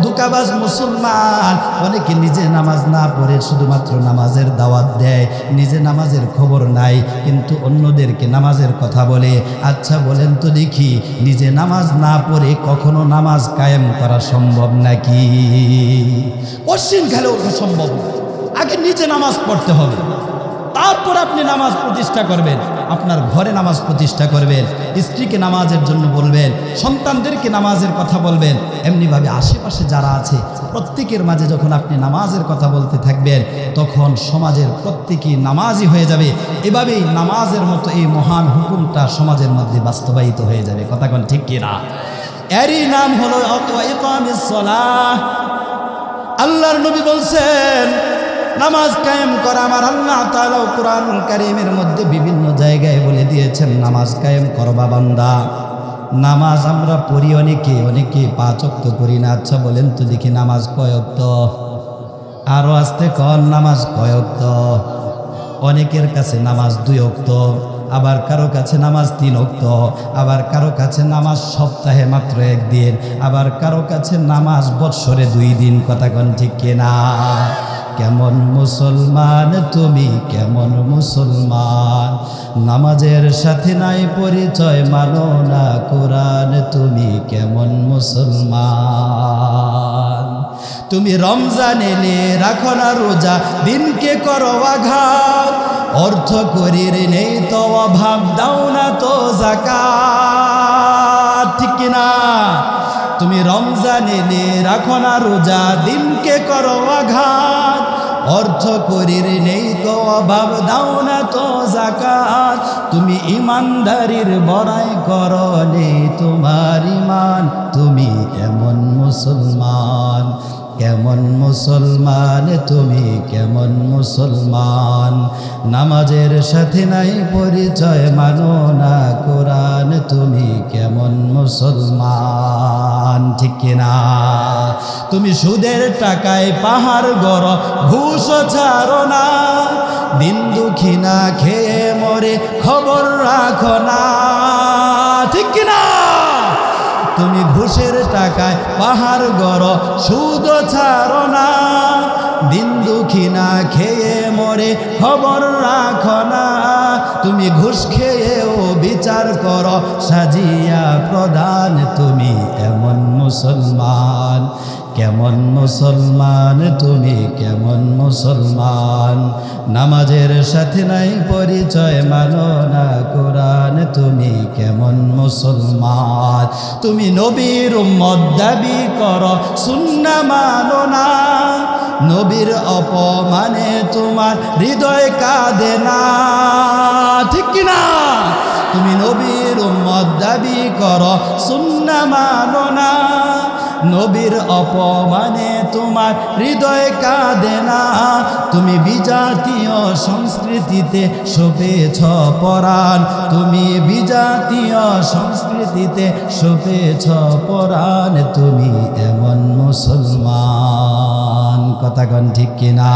ধোঁকাবাজ মুসলমান অনেকে নিজে নামাজ না পড়ে শুধুমাত্র নামাজের দাওয়াত দেয়, নিজে নামাজের খবর নাই, কিন্তু অন্যদেরকে নামাজের কথা বলে। আচ্ছা বলেন তো দেখি, নিজে নামাজ না পড়ে কখনো নামাজ কায়েম করা সম্ভব নাকি? পশ্চিম খেলেও সম্ভব না। আগে নিজে নামাজ পড়তে হবে, তারপর আপনি নামাজ প্রতিষ্ঠা করবেন। আপনার ঘরে নামাজ প্রতিষ্ঠা করবেন, স্ত্রীকে নামাজের জন্য বলবেন, সন্তানদেরকে নামাজের কথা বলবেন। এমনিভাবে আশেপাশে যারা আছে প্রত্যেকের মাঝে যখন আপনি নামাজের কথা বলতে থাকবেন, তখন সমাজের প্রত্যেকেই নামাজি হয়ে যাবে। এভাবেই নামাজের মতো এই মহান হুকুমটা সমাজের মধ্যে বাস্তবায়িত হয়ে যাবে। কথা কোন ঠিক কিনা? এরই নাম হলো ইকামিস সালাহ। আল্লাহর নবী বলছেন, নামাজ কায়েম করা আমার আল্লাহ তাআলা কুরআনুল কারীমের মধ্যে বিভিন্ন জায়গায় বলে দিয়েছেন, নামাজ কায়েম করবা বান্দা। নামাজ আমরা পড়ি অনেকে 5 ওয়াক্ত করি না। আচ্ছা বলেন তো দেখি, নামাজ কয় ওয়াক্ত? আরো আস্তে কন, নামাজ কয় ওয়াক্ত? অনেকের কাছে নামাজ 2 ওয়াক্ত, আবার কারো কাছে নামাজ 3 ওয়াক্ত, আবার কারো কাছে নামাজ সপ্তাহে মাত্র 1 দিন, আবার কারো কাছে নামাজ বৎসরে 2 দিন। কথা কোন ঠিক কিনা? কেমন মুসলমান তুমি, কেমন মুসলমান? নামাজের সাথে নাই পরিচয়, মানো না কোরআন, তুমি কেমন মুসলমান? তুমি রমজান এলে রাখো না রোজা, দিনকে করো আঘাত, অর্থ করির নেই তো অভাব, দাও না তো যাকাত। ঠিক কিনা? তুমি রমজান এলে রাখো না রোজা, দিনকে করো আঘাত, অর্থ করির নেই তো অভাব, দাও না তো যাকাত। তুমি ইমানদারির বড়াই করো, নেই তোমার ইমান, তুমি কেমন মুসলমান? কেমন মুসলমান তুমি, কেমন মুসলমান? নামাজের সাথে নাই পরিচয়, মানো না কোরআন, তুমি কেমন মুসলমান? ঠিক কিনা? তুমি সুদের টাকায় পাহাড় গড়, ঘুষ ছাড়ো না, দিন দুঃখী না খেয়ে মরে খবর রাখো না। ঠিক কিনা? তুমি ঘুষের টাকায় পাহাড় গড়, সুদ ছাড়ো না, দিন দুঃখী না খেয়ে মরে খবর রাখো না। তুমি ঘুষ খেয়েও বিচার করো, সাজিয়া প্রধান, তুমি এমন মুসলমান? কেমন মুসলমান তুমি, কেমন মুসলমান? নামাজের সাথে নাই পরিচয়, মানো না কোরআন, তুমি কেমন মুসলমান? তুমি নবীর উম্মত দাবি করো, সুন্নাহ মানো না, নবীর অপমানে তোমার হৃদয় কাঁদে না। ঠিক কিনা? তুমি নবীর উম্মত দাবি করো, সুন্নাহ মানো না, নবীর অপমানে তোমার হৃদয় কাঁদে না। তুমি বিজাতীয় সংস্কৃতিতে শোভেছ পরাণ, তুমি বিজাতীয় সংস্কৃতিতে শোভেছ পরাণ, তুমি এমন মুসলমান। কথা কোন ঠিক কিনা?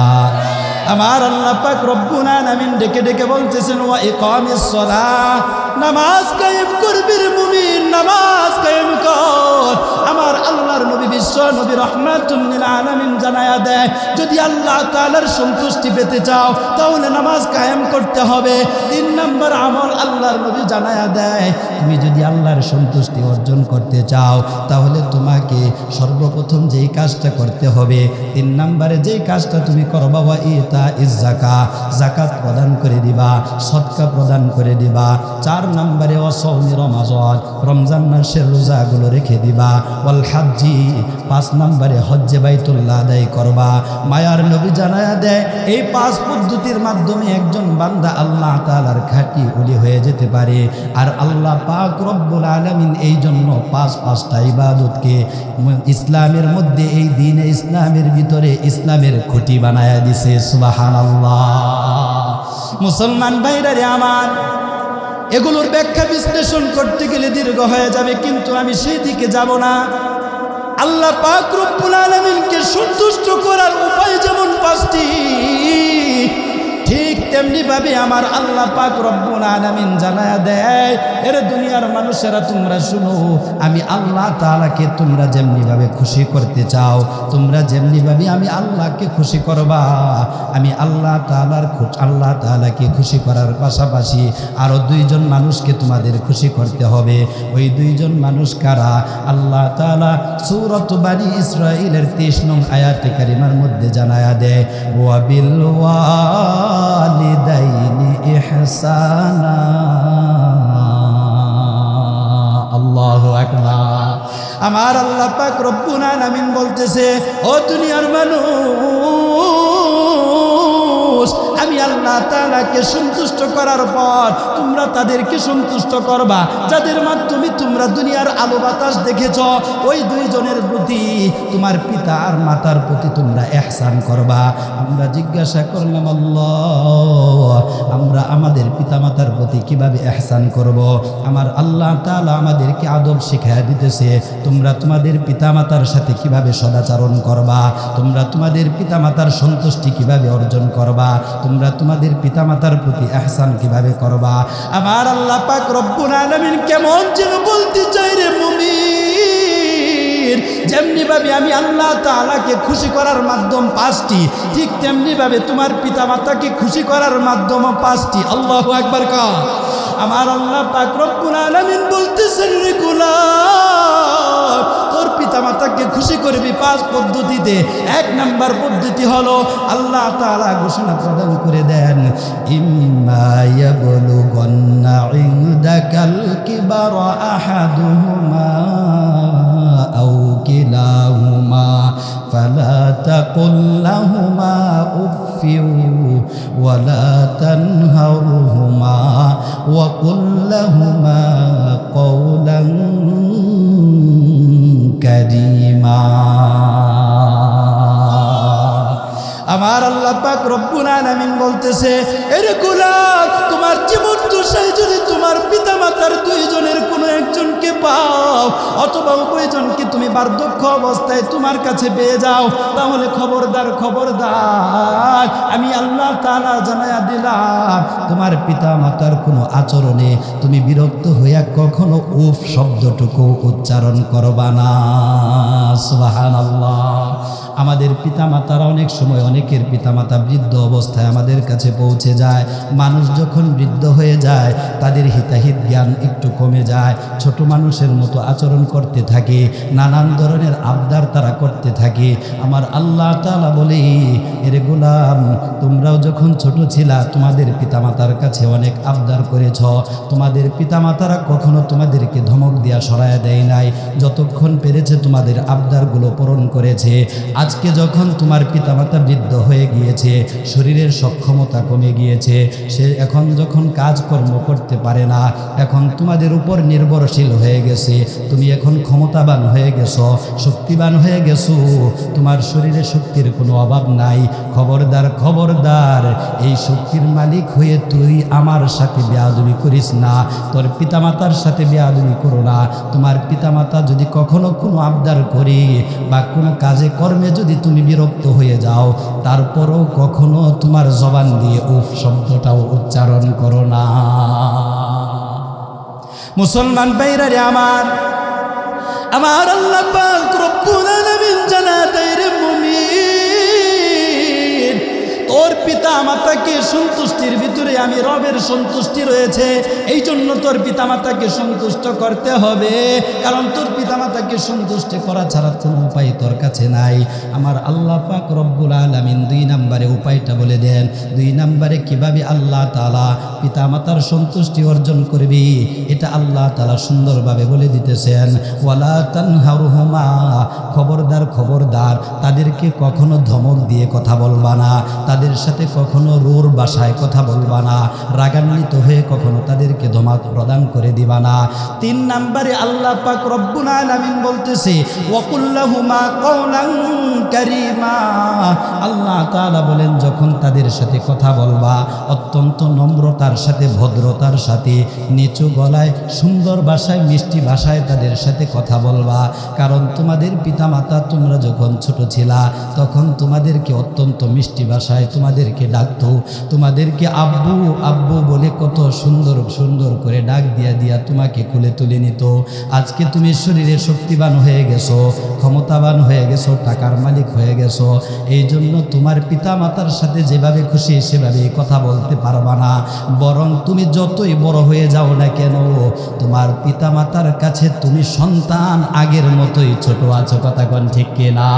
আমার আল্লাহ পাক রব্বুল আলামিন ডেকে ডেকে বলতেছেন, ওয়া ইকামিস সালাহ, নামাজ কায়েম করবি রে মুমিন, নামাজ কায়েম কর। আমার আল্লাহর নবী বিশ্ব নবী রহমাতুল লিল আলামিন জানায়া দেয়, যদি আল্লাহ তাআলার সন্তুষ্টি পেতে চাও তাহলে নামাজ কায়েম করতে হবে। 3 নম্বর আমল আল্লাহর নবী জানায়া দেয়, তুমি যদি আল্লাহর সন্তুষ্টি অর্জন করতে চাও তাহলে তোমাকে সর্বপ্রথম যেই কাজটা করতে হবে, 3 নম্বরে যেই কাজটা তুমি করবা, ওয়া ইতা ইজ যাকাত, যাকাত প্রদান করে দিবা, সদকা প্রদান করে দিবা। 4 নম্বরে ওয়া সাওমি রমাজান, রমজান মাসের রোজাগুলো রেখে দিবা। ওয়াল হাজ্জি, 5 নম্বরে হজ্জে বাইতুল্লাহ আদায় করবা। মায়ার নবী জানায়া দেয়, এই 5 পদ্ধতির মাধ্যমে একজন বান্দা আল্লাহ তাআলার খাঁটি ওলি হয়ে যেতে পারে। আর আল্লাহ পাক রব্বুল আলামিন এই জন্য 5টা ইবাদতকে ইসলামের মধ্যে, এই দ্বীনে ইসলামের ভিতরে ইসলামের খুঁটি বানায়া দিছে। সুবহানাল্লাহ। মুসলমান ভাইরা রে আমার, এগুলোর ব্যাখ্যা বিশ্লেষণ করতে গেলে দীর্ঘ হয়ে যাবে, কিন্তু আমি সেই দিকে যাব না। আল্লাহ পাক রব্বুল আলামিনকে সন্তুষ্ট করার উপায় যেমন 5টি, ঠিক তেমনি ভাবে আমার আল্লাহ পাক রব্বুল আলামিন জানায়া দেয়, এর দুনিয়ার মানুষেরা তোমরা শুনো, আমি আল্লাহ তাআলাকে তোমরা যেমনি ভাবে খুশি করতে চাও, তোমরা যেমনি ভাবে আমি আল্লাহকে খুশি করবা, আমি আল্লাহ তাআলাকে খুশি করার পাশাপাশি আরো 2 জন মানুষকে তোমাদের খুশি করতে হবে। ওই 2 জন মানুষ কারা? আল্লাহ তাআলা সূরাত বানী ইসরাঈলের 23 নং আয়াতে কারিমার মধ্যে জানায়া দেয়, ওয়া বিল ওয়ালিদাইনি ইহসানা। আল্লাহু আকবার। আমার আল্লাহ পাক রব্বুল আলামিন বলতেছে, ও দুনিয়ার মানুষ, আমি আল্লাহ তাআলাকে সন্তুষ্ট করার পর তোমরা তাদেরকে সন্তুষ্ট করবা, যাদের মাধ্যমে তোমরা দুনিয়ার আলো বাতাস দেখেছ। ওই 2 জনের প্রতি, তোমার পিতা আর মাতার প্রতি তোমরা ইহসান করবা। আমরা জিজ্ঞাসা করলাম, আল্লাহ, আমরা আমাদের পিতা মাতার প্রতি কিভাবে ইহসান করব? আমার আল্লাহ তাআলা আমাদেরকে আদব শিখায়া দিতেছে, তোমরা তোমাদের পিতা মাতার সাথে কিভাবে সদাচরণ করবা, তোমরা তোমাদের পিতা মাতার সন্তুষ্টি কিভাবে অর্জন করবা, তোমরা তোমাদের তোমাদের পিতামাতার প্রতি ইহসান কিভাবে করবা। আমার আল্লাহ পাক রব্বুল আলামিন কেমন যেন বলতে চাই রে মুমিন, যেমনি ভাবে আমি আল্লাহ তাআলাকে খুশি করার মাধ্যম 5টি, ঠিক তেমনি ভাবে তোমার পিতামাতাকে খুশি করার মাধ্যম 5টি। আল্লাহু আকবার কা। আমার আল্লাহ পাক রব্বুল আলামিন বলতেছেন রে গোলাম, তোর পিতামাতাকে খুশি করবি 5 পদ্ধতিতে। 1 নাম্বার পদ্ধতি হলো আল্লাহ তাআলা ঘোষণা প্রদান করে দেন, ইম্মা ইয়াবলুগান্না ইনদাকাল কিবারা আহাদুহুমা আও কিলাহুমা ফালা তাকুল লাহুমা উফফিউ ওয়ালা তানহারহুমা ওয়া কুল লাহুমা কওলান কারীমা। আমার আল্লাহ পাক রব্বুল আলামিন বলতেছে, এরে গোলাম, তোমার জীবন দশায় যদি তোমার পিতামাতার 2 জনের কোনো একজনকে পাও অথবা উভয়জনকে তুমি বার্ধক্য অবস্থায় তোমার কাছে পেয়ে যাও, তাহলে খবরদার খবরদার, আমি আল্লাহ তাআলা জানায়া দিলাম, তোমার পিতামাতার কোনো আচরণে তুমি বিরক্ত হইয়া কখনো উফ শব্দটুকু উচ্চারণ করবা না। সুবহানাল্লাহ। আমাদের পিতামাতারা অনেক সময়, অনেকের পিতামাতা বৃদ্ধ অবস্থায় আমাদের কাছে পৌঁছে যায়। মানুষ যখন বৃদ্ধ হয়ে যায় তাদের হিতাহিত জ্ঞান একটু কমে যায়, ছোট মানুষের মতো আচরণ করতে থাকে, নানান ধরনের আবদার তারা করতে থাকে। আমার আল্লাহ তাআলা বলে, এরে গোলাম, তোমরাও যখন ছোট ছিলা তোমাদের পিতামাতার কাছে অনেক আবদার করেছ, তোমাদের পিতামাতারা কখনো তোমাদেরকে ধমক দিয়া সরায়া দেয় নাই, যতক্ষণ পেরেছে তোমাদের আবদারগুলো পূরণ করেছে। আজকে যখন তোমার পিতামাতা বৃদ্ধ হয়ে গিয়েছে, শরীরের সক্ষমতা কমে গিয়েছে, সে এখন যখন কাজকর্ম করতে পারে না, এখন তোমাদের উপর নির্ভরশীল হয়ে গেছে, তুমি এখন ক্ষমতাবান হয়ে গেছো, শক্তিবান হয়ে গেছো, তোমার শরীরে শক্তির কোনো অভাব নাই। খবরদার খবরদার, এই শক্তির মালিক হয়ে তুই আমার সাথে বেয়াদবি করিস না, তোর পিতামাতার সাথে বেয়াদবি করো না। তোমার পিতামাতা যদি কখনো কোনো আবদার করে বা কোনো কাজে কর্মে যদি তুমি বিরক্ত হয়ে যাও, তারপরও কখনো তোমার জবান দিয়ে উফ শব্দটাও উচ্চারণ করো না। মুসলমান ভাইরা রে আমার, আমার আল্লাহ পাক রব্বুল আলামিন জানাতে রে মুমিন, তোর পিতা মাতাকে সন্তুষ্টির ভিতরে আমি রবের সন্তুষ্টি রয়েছে, এই জন্য তোর পিতা মাতাকে সন্তুষ্ট করতে হবে, কারণ তোর পিতা মাতাকে সন্তুষ্ট করা ছাড়া কোনো উপায় তোর কাছে নাই। আমার আল্লাহ পাক রব্বুল আলামিন 2 নম্বরে উপায়টা বলে দেন। 2 নম্বরে কিভাবে আল্লাহ তাআলা পিতা মাতার সন্তুষ্টি অর্জন করবি, এটা আল্লাহ তাআলা সুন্দরভাবে বলে দিতেছেন। ওয়ালা তানহারহুমা, খবরদার খবরদার, তাদেরকে কখনো ধমক দিয়ে কথা বলবা না, তাদের সাথে কখনো রূঢ় ভাষায় কথা বলবা না, রাগান্বিত হয়ে কখনো তাদেরকে ধমক প্রদান করে দিবা না। 3 নম্বরে আল্লাহ পাক রব্বুল আলামিন বলতেছে, ওয়াকুল্লাহুমা কওলান কারীমা, আল্লাহ তাআলা বলেন, যখন তাদের সাথে কথা বলবা অত্যন্ত নম্রতার সাথে, ভদ্রতার সাথে, নিচু গলায়, সুন্দর ভাষায়, মিষ্টি ভাষায় তাদের সাথে কথা বলবা। কারণ তোমাদের পিতামাতা তোমরা যখন ছোট ছিলা তখন তোমাদেরকে অত্যন্ত মিষ্টি ভাষায় তোমাদেরকে ডাকতো, তোমাদেরকে আব্বু আব্বু বলে কত সুন্দর সুন্দর করে ডাক দিয়া দিয়া তোমাকে কোলে তুলে নিত। আজকে তুমি শরীরে শক্তিবান হয়ে গেছো, ক্ষমতাবান হয়ে গেছো, টাকার মালিক হয়ে গেছো, এই জন্য তোমার পিতা মাতার সাথে যেভাবে খুশি সেভাবে কথা বলতে পারবা না। বরং তুমি যতই বড় হয়ে যাও না কেন, তোমার পিতা মাতার কাছে তুমি সন্তান আগের মতোই ছোট আছো। কথা কোন ঠিক কিনা?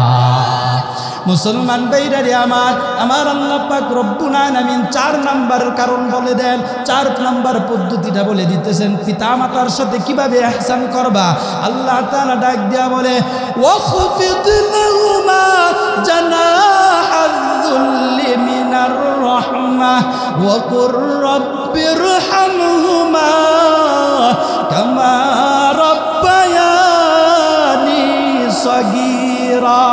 মুসলমান ভাইরা রে আমার, আমার আল্লাহ পাক রব্বুল আলামিন 4 নাম্বার কারণ বলে দেন, 4 নাম্বার পদ্ধতিটা বলে দিতেছেন পিতা মাতার সাথে কিভাবে ইহসান করবা। আল্লাহ তাআলা ডাক দেয়া বলে, ওয়াখফিদ লাহুমা জানাহায যুল্লি মিনার রাহমাহ ওয়া কুর রাব্বিরহামহুমা কামা রাব্বায়ানি সগীরা।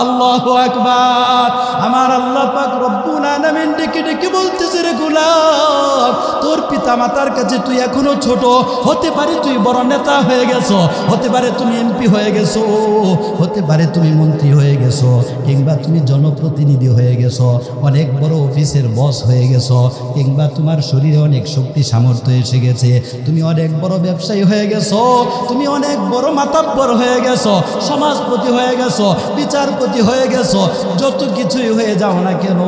আল্লাহু আকবার। আমার আল্লাহ পাক রব্বুল আলামিন আলামিন ডেকে ডেকে বলতেছে, রে গোলাম, তোর পিতা মাতার কাছে তুই এখনো ছোট, হতে পারে তুই বড় নেতা হয়ে গেছো, হতে পারে তুমি এমপি হয়ে গেছো, হতে পারে তুমি মন্ত্রী হয়ে গেছো, কিংবা তুমি জনপ্রতিনিধি হয়ে গেছো, অনেক বড় অফিসের বস হয়ে গেছো, কিংবা তোমার শরীরে অনেক শক্তি সামর্থ্য এসে গেছে, তুমি অনেক বড় ব্যবসায়ী হয়ে গেছো, তুমি অনেক বড় মাতাব্বর হয়ে গেছো, সমাজপতি হয়ে গেছো, বিচারপতি হয়ে গেছো, যত কিছুই হয়ে যাও না কেন,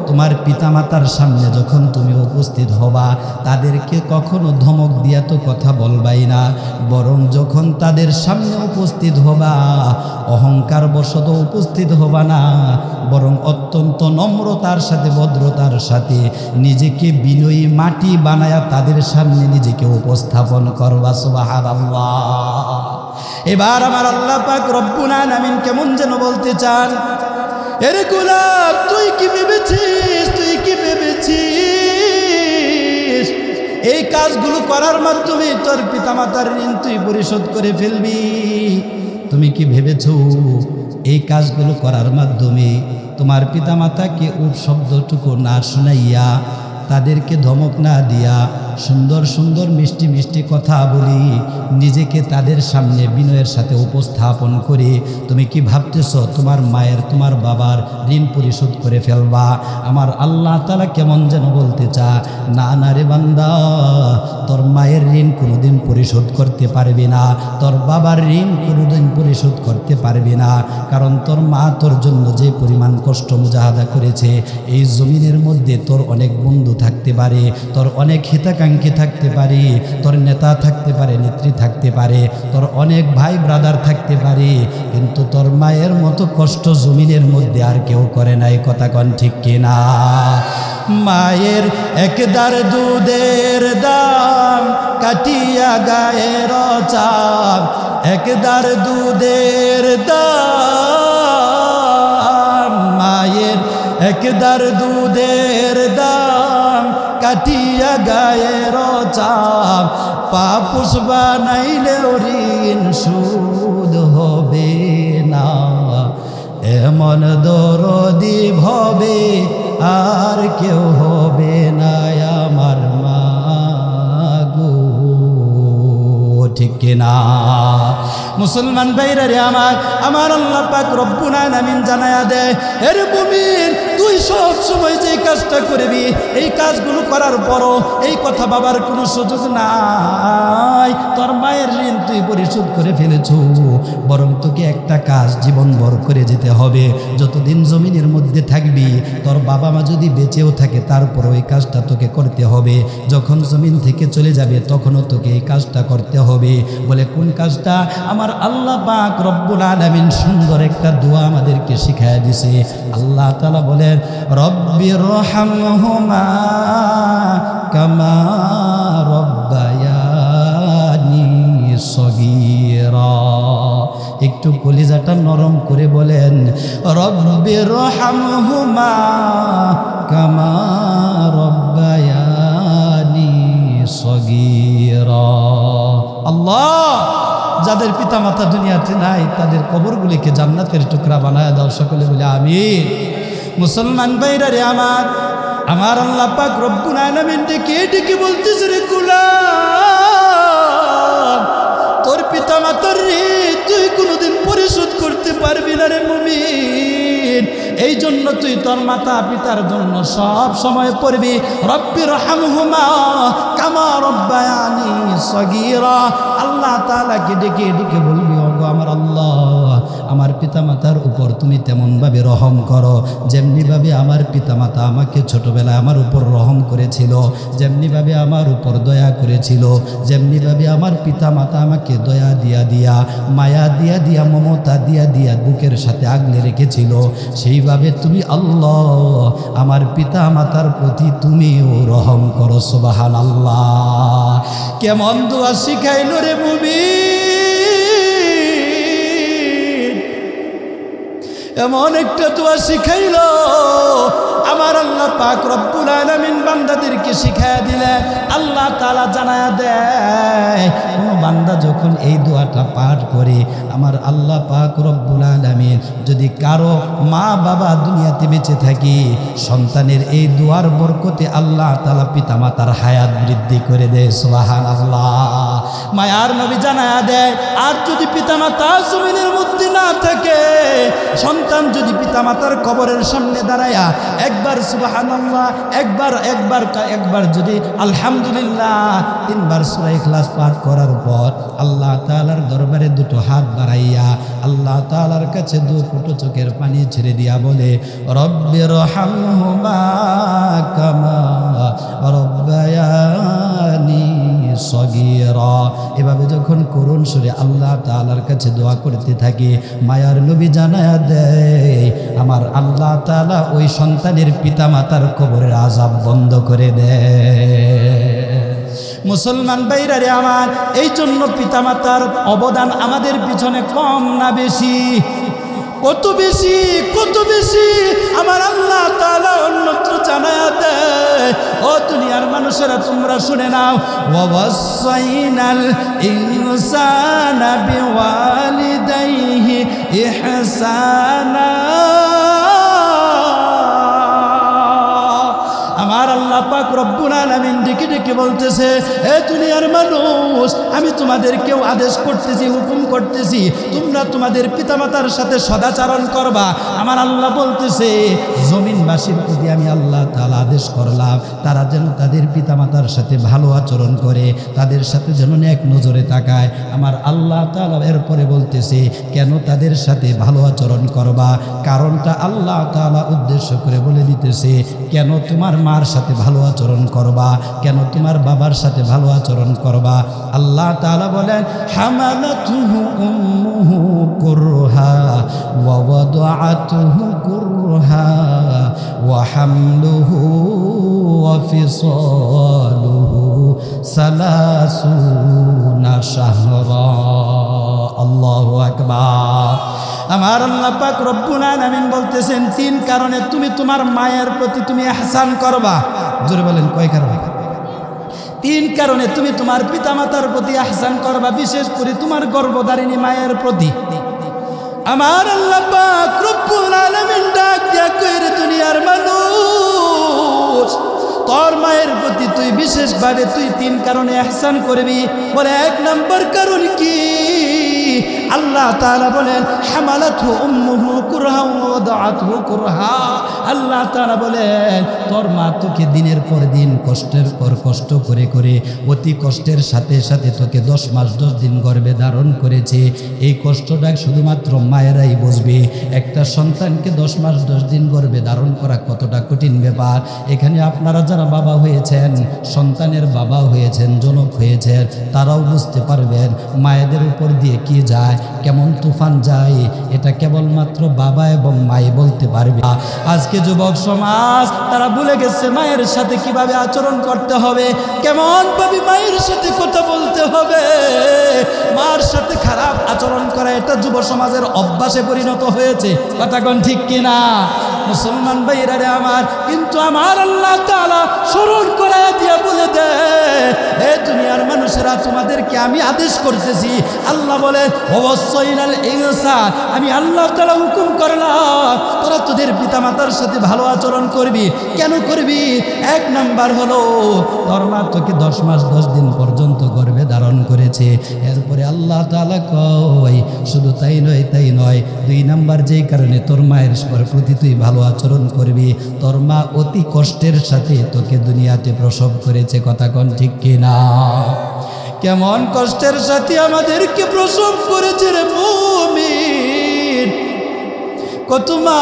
তোমার পিতামাতার সামনে যখন তুমি উপস্থিত হবা, তাদেরকে কখনো ধমক দিয়া তো কথা বলবাই না, বরং যখন তাদের সামনে উপস্থিত হবা, অহংকার বশত উপস্থিত হবা না, বরং অত্যন্ত নম্রতার সাথে, ভদ্রতার সাথে নিজেকে বিনয়ী মাটি বানায়া তাদের সামনে নিজেকে উপস্থাপন করবা। সুবহানাল্লাহ। এবার আমার আল্লাহ পাক রব্বুল আলামিন কেমন যেন বলতে চান, এরে গোলাম, তুই কি ভেবেছিস, তুই কি ভেবেছিস এই কাজগুলো করার মাধ্যমে তোর পিতামাতার ঋণ তুই পরিশোধ করে ফেলবি? তুমি কি ভেবেছো এই কাজগুলো করার মাধ্যমে তোমার পিতামাতাকে উপশব্দটুকু না শুনাইয়া, তাদেরকে ধমক না দিয়া, সুন্দর সুন্দর মিষ্টি মিষ্টি কথা বলি, নিজেকে তাদের সামনে বিনয়ের সাথে উপস্থাপন করে তুমি কি ভাবতেছ তোমার মায়ের, তোমার বাবার ঋণ পরিশোধ করে ফেলবা? আমার আল্লাহ তাআলা কেমন যেন বলতে চা, না না রে বান্দা, তোর মায়ের ঋণ কোনোদিন পরিশোধ করতে পারবি না, তোর বাবার ঋণ কোনোদিন পরিশোধ করতে পারবি না, কারণ তোর মা তোর জন্য যে পরিমাণ কষ্ট মুজাহাদা করেছে, এই জমিনের মধ্যে তোর অনেক বন্ধু থাকতে পারে, তোর অনেক হিতাকাঙ্ক্ষী থাকতে পারে, তোর নেতা থাকতে পারে, নেত্রী থাকতে পারে, তোর অনেক ভাই ব্রাদার থাকতে পারে, কিন্তু তোর মায়ের মতো কষ্ট জমিনের মধ্যে আর কেউ করে নাই। কথা কন ঠিক কিনা? মায়ের একদার দুধের দাম কাটিয়া গায়ের চাপ, একদার দুধের দাম, মায়ের একদার দুধের দাম কাটিয়া গায়ের চাপ, পাপুষ বানাইলেও ঋণ শোধ হবে না, এমন দরদি ভবে আর কেউ হবে না আমার মা গো। ঠিক কিনা মুসলমান ভাইরা রে আমার, আমার আল্লাহ পাক রব্বুল আলামিন জানায়া দেয়, এর মুমিন, তুই সব সময় যে কাজটা করবি, এই কাজগুলো করার পরও এই কথা বাবার কোনো সুযোগ নাই, তোর মায়ের ঋণ তুই পরিশোধ করে ফেলেছ, বরং তোকে একটা কাজ জীবনভর করে যেতে হবে। যতদিন জমিনের মধ্যে থাকবি, তোর বাবা মা যদি বেঁচেও থাকে, তারপর ওই কাজটা তোকে করতে হবে। যখন জমিন থেকে চলে যাবে, তখনও তোকে এই কাজটা করতে হবে। বলে কোন কাজটা? আমার আল্লাহ পাক রব্বুল আলামিন সুন্দর একটা দোয়া আমাদেরকে শিখায়া দিছে। আল্লাহ তাআলা বলেন, রব্বির রহমহুমা কামা রব্বায়ানি সগীরা। একটু কলিজাটা নরম করে বলেন, রব্বির রহমহুমা কামা রব্বায়ানি সগীরা। আল্লাহ, যাদের পিতামাতা দুনিয়াতে নাই, তাদের কবরগুলিকে জান্নাতের টুকরা বানায় দাও। সকলে বলে আমিন। মুসলমান ভাইরা রে আমার, আমার আল্লাহ পাক রব্বুল আলামিন ডেকে ডেকে বলতেছে, রে গোলাম, তোর পিতামাতার ঋণ তুই কোনোদিন পরিশোধ করতে পারবি না রে মুমিন। এই জন্য তুই তোর মাতা পিতার জন্য সব সময় পড়বি, রব্বির রহমহুমা কামা রব্বায়ানি সগীরা। আল্লাহ তাআলাকে ডেকে ডেকে বলবি, ওগো আমার আল্লাহ, আমার পিতামাতার উপর তুমি তেমনভাবে রহম করো, যেমনিভাবে আমার পিতামাতা আমাকে ছোটবেলায় আমার উপর রহম করেছিল, যেমনিভাবে আমার উপর দয়া করেছিল, যেমনিভাবে আমার পিতামাতা আমাকে দয়া দিয়া দিয়া, মায়া দিয়া দিয়া, মমতা দিয়া দিয়া বুকের সাথে আগলে রেখেছিল, সেইভাবে তুমি আল্লাহ আমার পিতামাতার প্রতি তুমিও রহম করো। সুবহানাল্লাহ। কেমন দোয়া শিখাইল রে মুমিন, এমন একটা দোয়া শিখাইল আমার আল্লাহ পাক রব্বুল আলামিন বান্দা বান্দাদেরকে শিখায়া দিলে আল্লাহ তাআলা জানায়া দেয়, কোনো বান্দা যখন এই দোয়াটা পাঠ করে আমার আল্লাহ পাক রব্বুল আলামিন যদি কারো মা বাবা দুনিয়াতে বেঁচে থাকে, সন্তানের এই দোয়ার বরকতে আল্লাহ তাআলা পিতামাতার হায়াত বৃদ্ধি করে দেয়। সুবহানাল্লাহ। মায়ার নবী জানায়া দেয়, আর যদি পিতামাতা জমিনের মধ্যে না থাকে, সন্তান যদি পিতামাতার কবরের সামনে দাঁড়ায়া একবার সুবহানাল্লাহ, একবার যদি আলহামদুলিল্লাহ, 3 বার সূরা ইখলাস পাঠ করার পর আল্লাহ তাআলার দরবারে দুটো হাত বাড়াইয়া আল্লাহ তাআলার কাছে 2 ফোঁটা চোখের পানি ছেড়ে দিয়া বলে, রব্বিরহামহুমা কামা রব্বায়ানি সগীরা। এভাবে যখন করুণ সুরে আল্লাহ তাআলার কাছে দোয়া করতে থাকে, মায়ার নবী জানায়া দেয় আমার আল্লাহ তাআলা ওই সন্তানের পিতামাতার কবরের আযাব বন্ধ করে দেয়। মুসলমান ভাইরা রে আমার, এই জন্য পিতামাতার অবদান আমাদের পিছনে কম না বেশি? কত বেশি, কত বেশি আমার আল্লাহ তাআলা অন্যত্র জানায়া দেয়। ও দুনিয়ার মানুষেরা তোমরা শুনে নাও, ওয়াসাইনাল ইনসানা বিওয়ালিদাইহি ইহসানা। আমার আল্লাহ পাক রব্বুল আলামিন ডেকে ডেকে বলতেছে, হে দুনিয়ার মানুষ, আমি তোমাদেরকেও আদেশ করতেছি, হুকুম করতেছি, তোমরা তোমাদের পিতামাতার সাথে সদাচরণ করবা। আমার আল্লাহ বলতেছে জমিনবাসীর প্রতি আমি আল্লাহ তাআলা আদেশ করলাম তারা যেন তাদের পিতামাতার সাথে ভালো আচরণ করে, তাদের সাথে যেন নেক নজরে তাকায়। আমার আল্লাহ তাআলা এরপরে বলতেছে কেন তাদের সাথে ভালো আচরণ করবা, কারণটা আল্লাহ তাআলা উদ্দেশ্য করে বলে দিতেছে। কেন তোমার মার সাথে ভালো আচরণ করবা, কেন তোমার বাবার সাথে ভালো আচরণ করবা। আল্লাহ তাআলা বলেন, হামালাতুহু উম্মুহু কুরহা ওয়া ওয়াদাআতুহু কুরহা ওয়া হামলুহু ওয়া ফিসালুহু 30 শাহরা। আল্লাহু আকবার। আমার আল্লাহ পাক রব্বুল আলামিন বলতেছেন 3 কারণে তুমি তোমার মায়ের প্রতি তুমি ইহসান করবা। জোরে বলেন কয় কারণে? 3 কারণে তুমি তোমার পিতামাতার প্রতি ইহসান করবা, বিশেষ করে তোমার গর্ভধারিণী মায়ের প্রতি। আমার আল্লাহ পাক রব্বুল আলামিন ডাক দিয়া কইরে, দুনিয়ার মানুষ তোর মায়ের প্রতি তুই বিশেষভাবে তুই 3 কারণে ইহসান করবি। বলে 1 নম্বর কারণ কি? আল্লাহ তাআলা বলেন, হামালাতহু উম্মুহু কুরহা ওয়া ওয়াদাআতহু কুরহা। আল্লাহ তাআলা বলেন তোর মা তোকে দিনের পর দিন কষ্টের পর কষ্ট করে করে অতি কষ্টের সাথে সাথে তোকে 10 মাস 10 দিন গর্ভে ধারণ করেছে। এই কষ্টটা শুধুমাত্র মায়েরাই বুঝবে। একটা সন্তানকে 10 মাস 10 দিন গর্ভে ধারণ করা কতটা কঠিন ব্যাপার। এখানে আপনারা যারা বাবা হয়েছেন, সন্তানের বাবা হয়েছেন, জনক হয়েছেন, তারাও বুঝতে পারবেন মায়েদের উপর দিয়ে কি যায়, কেমন তুফান যায়, এটা কেবলমাত্র বাবা এবং মাই বলতে পারবে। আজকে যুবক সমাজ তারা ভুলে গেছে মায়ের সাথে কিভাবে আচরণ করতে হবে, কেমন ভাবে মায়ের সাথে কথা বলতে হবে। মার সাথে খারাপ আচরণ করা এটা যুব সমাজের অভ্যাসে পরিণত হয়েছে। কথা কোন ঠিক কিনা? মুসলমান ভাইরা রে আমার, কিন্তু আমার আল্লাহ তাআলা স্মরণ করায়া দিয়া বলে দেয়, হে দুনিয়ার মানুষেরা তোমাদেরকে আমি আদেশ করতেছি। আল্লাহ বলে, ওয়াসাইনাল ইনসান, আমি আল্লাহ তাআলা হুকুম করলাম তোরা তোদের পিতামাতার সাথে ভালো আচরণ করবি। কেন করবি? 1 নাম্বার হলো তোর মা তোকে 10 মাস 10 দিন পর্যন্ত গর্ভে ধারণ করেছে। এরপরে আল্লাহ তাআলা কয় শুধু তাই নয় 2 নাম্বার যেই কারণে তোর মায়ের প্রতি তুই ভালো আচরণ করবি, তোর মা অতি কষ্টের সাথে তোকে দুনিয়াতে প্রসব করেছে। কথা কোন ঠিক কিনা? কেমন কষ্টের সাথে আমাদেরকে প্রসব করেছে রে মুমিন। কত মা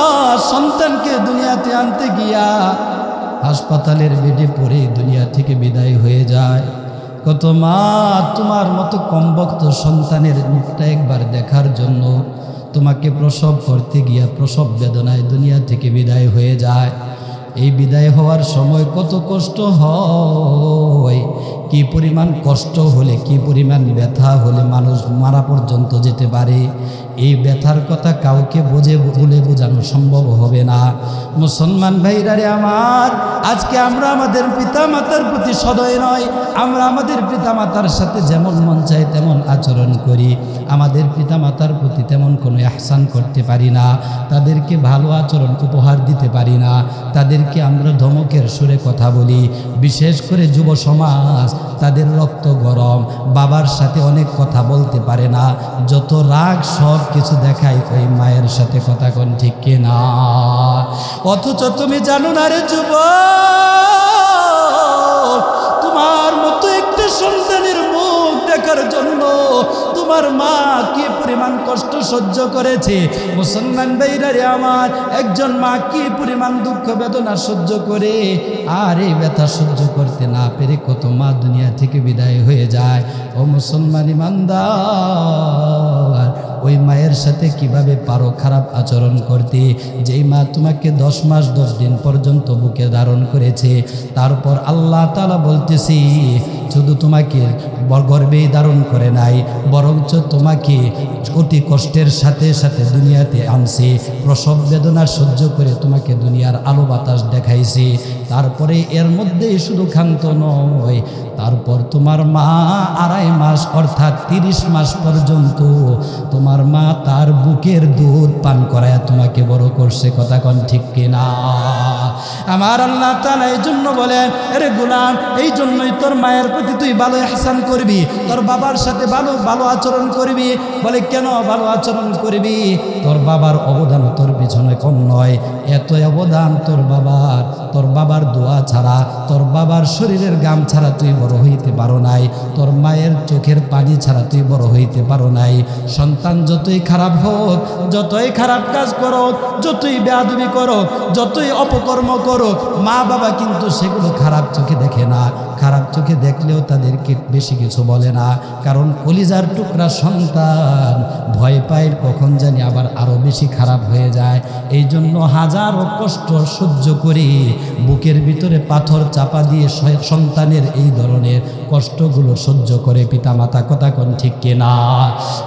সন্তানকে দুনিয়াতে আনতে গিয়া হাসপাতালের বেডে পড়ে দুনিয়া থেকে বিদায় হয়ে যায়। কত মা তোমার মতো কমবক্ত সন্তানের মুখটা একবার দেখার জন্য তোমাকে প্রসব করতে গিয়া প্রসব বেদনায় দুনিয়া থেকে বিদায় হয়ে যায়। এই বিদায় হওয়ার সময় কত কষ্ট হয়, কি পরিমাণ কষ্ট হলে, কি পরিমাণ ব্যথা হলে মানুষ মারা পর্যন্ত যেতে পারে। এই ব্যথার কথা কাউকে বলে বোঝানো সম্ভব হবে না। মুসলমান ভাইরা রে আমার, আজকে আমরা আমাদের পিতামাতার প্রতি সদয় নয়, আমরা আমাদের পিতামাতার সাথে যেমন মন চাই তেমন আচরণ করি, আমাদের পিতামাতার প্রতি তেমন কোনো ইহসান করতে পারি না, তাদেরকে ভালো আচরণ উপহার দিতে পারি না, তাদেরকে আমরা ধমকের সুরে কথা বলি। বিশেষ করে যুব সমাজ, তাদের রক্ত গরম, বাবার সাথে অনেক কথা বলতে পারে না, যত রাগ সব কিছু দেখায় ওই মায়ের সাথে। কথা কোন ঠিক কিনা? অথচ তুমি জানো না রে যুবক, তোমার মতো একটা সন্তানের মুখ দেখার জন্য তোমার মা কি পরিমাণ কষ্ট সহ্য করেছে। মুসলমান ভাইরা রে আমার, একজন মা কি পরিমাণ দুঃখ বেদনা সহ্য করে, আর এই ব্যথা সহ্য করতে না পেরে কত মা দুনিয়া থেকে বিদায় হয়ে যায়। ও মুসলমান ইমানদার, ওই মায়ের সাথে কিভাবে পারো খারাপ আচরণ করতে? যেই মা তোমাকে 10 মাস 10 দিন পর্যন্ত বুকে ধারণ করেছে, তারপর আল্লাহ তাআলা বলতেছি শুধু তোমাকে গর্ভেই ধারণ করে নাই, বরঞ্চ তোমাকে অতি কষ্টের সাথে সাথে দুনিয়াতে আনছে, প্রসব বেদনা সহ্য করে তোমাকে দুনিয়ার আলো বাতাস দেখাইছে। তারপরে এর মধ্যেই শুধু ক্ষান্ত নয়, তারপর তোমার মা 2.5 মাস অর্থাৎ 30 মাস পর্যন্ত তোমার মা তার বুকের দুধ পান করায় তোমাকে বড় করছে। কথা কোন ঠিক কিনা? আমার আল্লাহ তাআলা এই জন্য বলেন, আরে গোলাম, এই জন্যই তোর মায়ের প্রতি তুই ভালো ইহসান করবি, তোর বাবার সাথে ভালো আচরণ করবি। বলে কেন ভালো আচরণ করবি? তোর বাবার অবদান তোর পিছনে কম নয়, এত অবদান তোর বাবার দোয়া ছাড়া, তোর বাবার শরীরের গাম ছাড়া তুই বড় হইতে পারো নাই, তোর মায়ের চোখের পানি ছাড়া তুই বড় হইতে পারো নাই। সন্তান যতই খারাপ হোক, যতই খারাপ কাজ করো, যতই বেয়াদবি করো, যতই অপকর্ম করো, মা বাবা কিন্তু সেগুলো খারাপ চোখে দেখে না। খারাপ চোখে দেখলেও তাদেরকে বেশি কিছু বলে না, কারণ কলিজার টুকরা সন্তান ভয় পায় কখন জানি আবার আরো বেশি খারাপ হয়ে যায়। এই জন্য হাজারো কষ্ট সহ্য করে বুকের ভিতরে পাথর চাপা দিয়ে সন্তানের এই ধরনের কষ্টগুলো সহ্য করে পিতামাতা। কথা কোন ঠিক কিনা?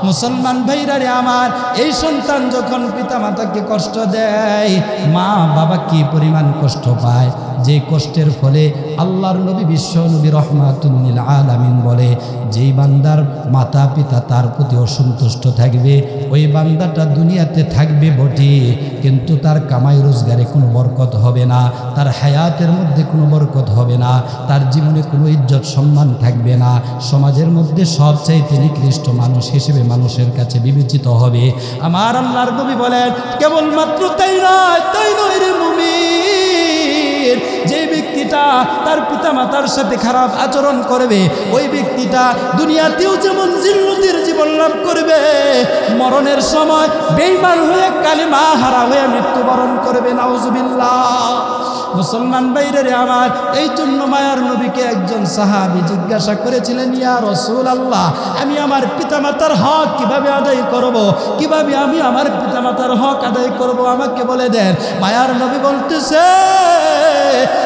মুসলমান ভাইরা রে আমার, এই সন্তান যখন পিতামাতাকে কষ্ট দেয়, মা বাবা কি পরিমাণ কষ্ট পায়, যে কষ্টের ফলে আল্লাহর নবী বিশ্ব নবী রহমাতুল লিল আলামিন বলে, যেই বান্দার মাতা পিতা তার প্রতি অসন্তুষ্ট থাকবে, ওই বান্দাটা দুনিয়াতে থাকবে বটে, কিন্তু তার কামাই রোজগারে কোনো বরকত হবে না, তার হায়াতের মধ্যে কোনো বরকত হবে না, তার জীবনে কোনো ইজ্জত সম্মান থাকবে না, সমাজের মধ্যে সবচাইতে নিকৃষ্ট মানুষ হিসেবে মানুষের কাছে বিবেচিত হবে। আমার আল্লাহর নবী বলেন, কেবলমাত্র তাই নয় রে মুমিন, যে ব্যক্তিটা তার পিতামাতার সাথে খারাপ আচরণ করবে, ওই ব্যক্তিটা দুনিয়াতেও যেমন জিল্লতির জীবন লাভ করবে, মরণের সময় বেঈমান হয়ে কালিমা হারা হয়ে মৃত্যুবরণ করবে। নাউজুবিল্লাহ। মুসলমান ভাইরা রে আমার, এই জন্য মায়ার নবীকে একজন সাহাবী জিজ্ঞাসা করেছিলেন, ইয়া রাসূলুল্লাহ, আমি আমার পিতামাতার হক কিভাবে আদায় করব? কিভাবে আমি আমার পিতামাতার হক আদায় করব? আমাকে বলে দেন। মায়ার নবী বলতেছে,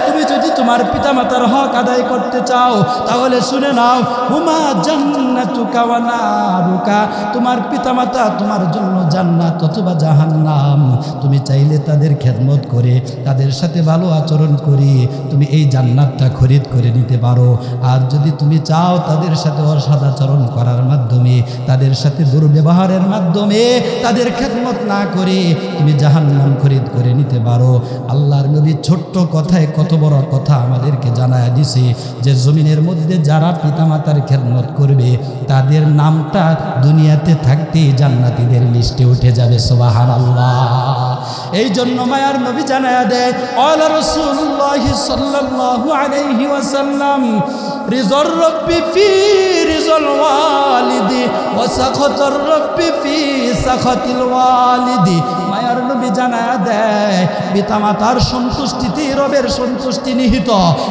তুমি যদি তোমার পিতামাতার হক আদায় করতে চাও তাহলে শুনে নাও, হুমা জান্নাতুকা ওয়া নারুকা, তোমার পিতামাতা তোমার জন্য জান্নাত অথবা জাহান্নাম। তুমি চাইলে তাদের খেদমত করে, তাদের সাথে ভালো আচরণ করি তুমি এই জান্নাতটা খরিদ করে নিতে পারো। আর যদি তুমি চাও তাদের সাথে অসদাচরণ করার মাধ্যমে, তাদের সাথে দুর্ব্যবহারের মাধ্যমে, তাদের খেদমত না করে তুমি জাহান্নাম খরিদ করে নিতে পারো। আল্লাহর নবী ছোট্ট কথায় কত বড় কথা আমাদেরকে জানায় দিছে, যে জমিনের মধ্যে যারা পিতামাতার খেদমত করবে তাদের নামটা দুনিয়াতে থাকতেই জান্নাতীদের লিস্টে উঠে যাবে। সুবহানাল্লাহ। এই জন্য মায়ার নবী জানায় দেয়, আলা রাসূলুল্লাহ সাল্লাল্লাহু আলাইহি ওয়াসাল্লাম, রিজর রব্বি ফি রিজল ওয়ালিদি ওয়া সাখাতুর রব্বি ফি সাখাতিল ওয়ালিদি। মায়ার নবী নবী জানায়া দেয় পিতামাতার সন্তুষ্টিতে রবের সন্তুষ্টি নিহিত,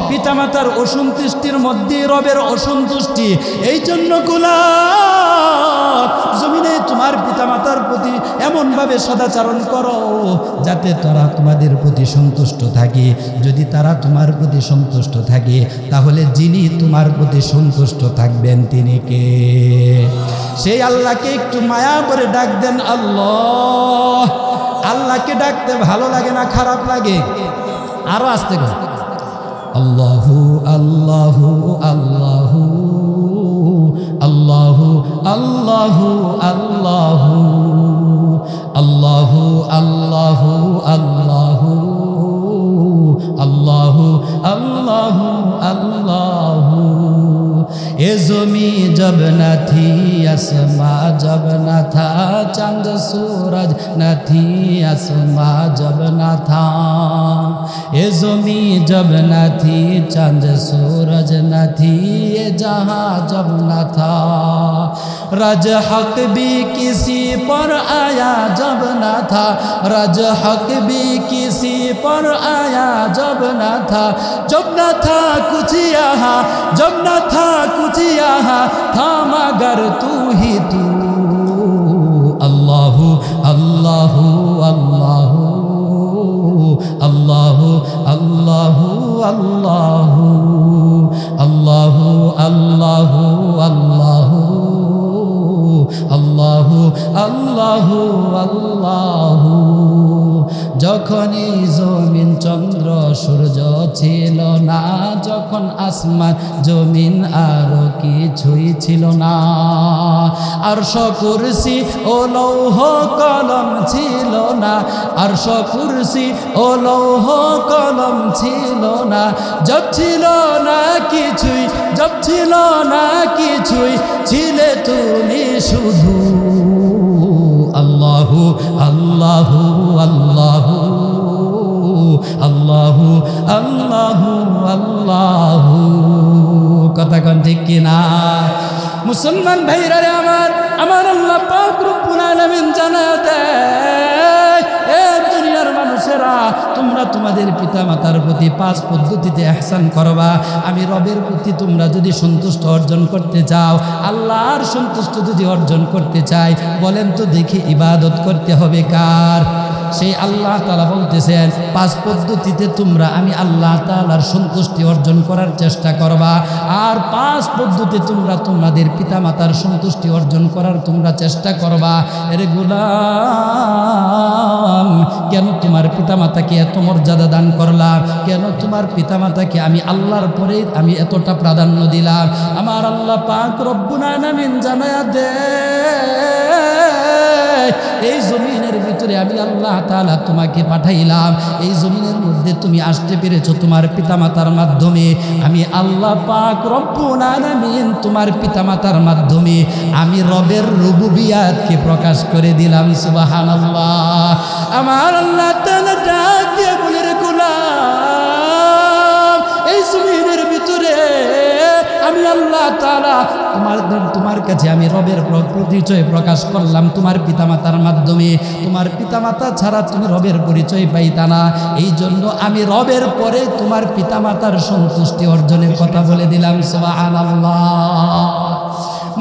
পিতামাতার অসন্তুষ্টির মধ্যে রবের অসন্তুষ্টি। এই জন্য গোলাম জমিনে তোমার পিতামাতার প্রতি এমনভাবে সদাচরণ করো যাতে তারা তোমাদের প্রতি সন্তুষ্ট থাকে। যদি তারা তোমার প্রতি সন্তুষ্ট থাকে তাহলে যিনি তোমার প্রতি সন্তুষ্ট থাকবেন তিনি কে? সেই আল্লাহকে একটু মায়া করে ডাক দেন আল্লাহ। আল্লাহকে ডাকতে ভালো লাগে না খারাপ লাগে? আরো আস্তে করে আল্লাহু আল্লাহু আল্লাহু আল্লাহু আল্লাহু আল্লাহু আল্লাহু আল্লাহু আল্লাহু আল্লাহু আল্লাহু আল্লাহু। ए ज़मी जब न थी आसमां जब न था चांद सूरज न थी आसमां जब न था। ए ज़मी जब न थी चांद सूरज न थी ये जहां जब न था। रज हक भी किसी पर आया जब न था, रज हक भी किसी पर आया जब न था। जब न था कुछ यहाँ, जब न था कुछ यहाँ था मगर तू ही तू। अल्लाहु अल्लाहु अल्लाहु अल्लाहु अल्लाहु अल्लाहु अल्लाहु अल्लाहु अल्लाहु अल्लाहु अल्लाहु अल्लाहु। যখনই জমিন চন্দ্র সূর্য ছিল না, যখন আসমান জমিন আরো কিছুই ছিল না, আরশ কুরসি ও লৌহ কলম ছিল না, আরশ কুরসি ও লৌহ কলম ছিল না। জব ছিল না কিছুই, জব ছিল না কিছুই, ছিলে তুমি শুধু। আল্লাহু আল্লাহু আল্লাহু আল্লাহু আল্লাহু আল্লাহু। কথা কোন ঠিক কিনা? মুসলমান ভাইরা রে আমার, আমার আল্লাহ পাক রব্বুল আলামিন জানায় দেয়, এ দুনিয়ার মানুষেরা তোমরা তোমাদের পিতামাতার প্রতি 5 পদ্ধতিতে ইহসান করবা। আমি রবের প্রতি তোমরা যদি সন্তুষ্ট অর্জন করতে চাও, আল্লাহর সন্তুষ্ট যদি অর্জন করতে চাই, বলেন তো দেখি ইবাদত করতে হবে কার? সেই আল্লাহ তাআলা বলতেছেন 5 পদ্ধতিতে তোমরা আমি আল্লাহ তাআলার সন্তুষ্টি অর্জন করার চেষ্টা করবা। আর 5 পদ্ধতি তোমরা তোমাদের পিতামাতার সন্তুষ্টি অর্জন করার তোমরা চেষ্টা করবা। এর গোলাম, কেন তোমার পিতামাতাকে এত মর্যাদা দান করলাম? কেন তোমার পিতামাতাকে আমি আল্লাহর পরে আমি এতটা প্রাধান্য দিলাম? আমার আল্লাহ পাক রব্বুল আলামিন জানায়া দেয়, এই জমিনের ভিতরে আমি আল্লাহ তাআলা তোমাকে পাঠাইলাম। এই জমিনের মধ্যে তুমি আসতে পেরেছো তোমার পিতামাতার মাধ্যমে। আমি আল্লাহ পাক রব্বুল আলামিন তোমার পিতামাতার মাধ্যমে আমি রবের রুবুবিয়াতকে প্রকাশ করে দিলাম। সুবহানাল্লাহ। আমার আল্লাহ তাআলা ডাক দিয়ে বলে, রে গোলাম, এই জমিনের ভিতরে আমি আল্লাহ তাআলা তোমার কাছে আমি রবের পরিচয় প্রকাশ করলাম তোমার পিতামাতার মাধ্যমে। তোমার পিতামাতা ছাড়া তুমি রবের পরিচয় পাইতা না। এই জন্য আমি রবের পরে তোমার পিতামাতার সন্তুষ্টি অর্জনের কথা বলে দিলাম। সুবহানাল্লাহ।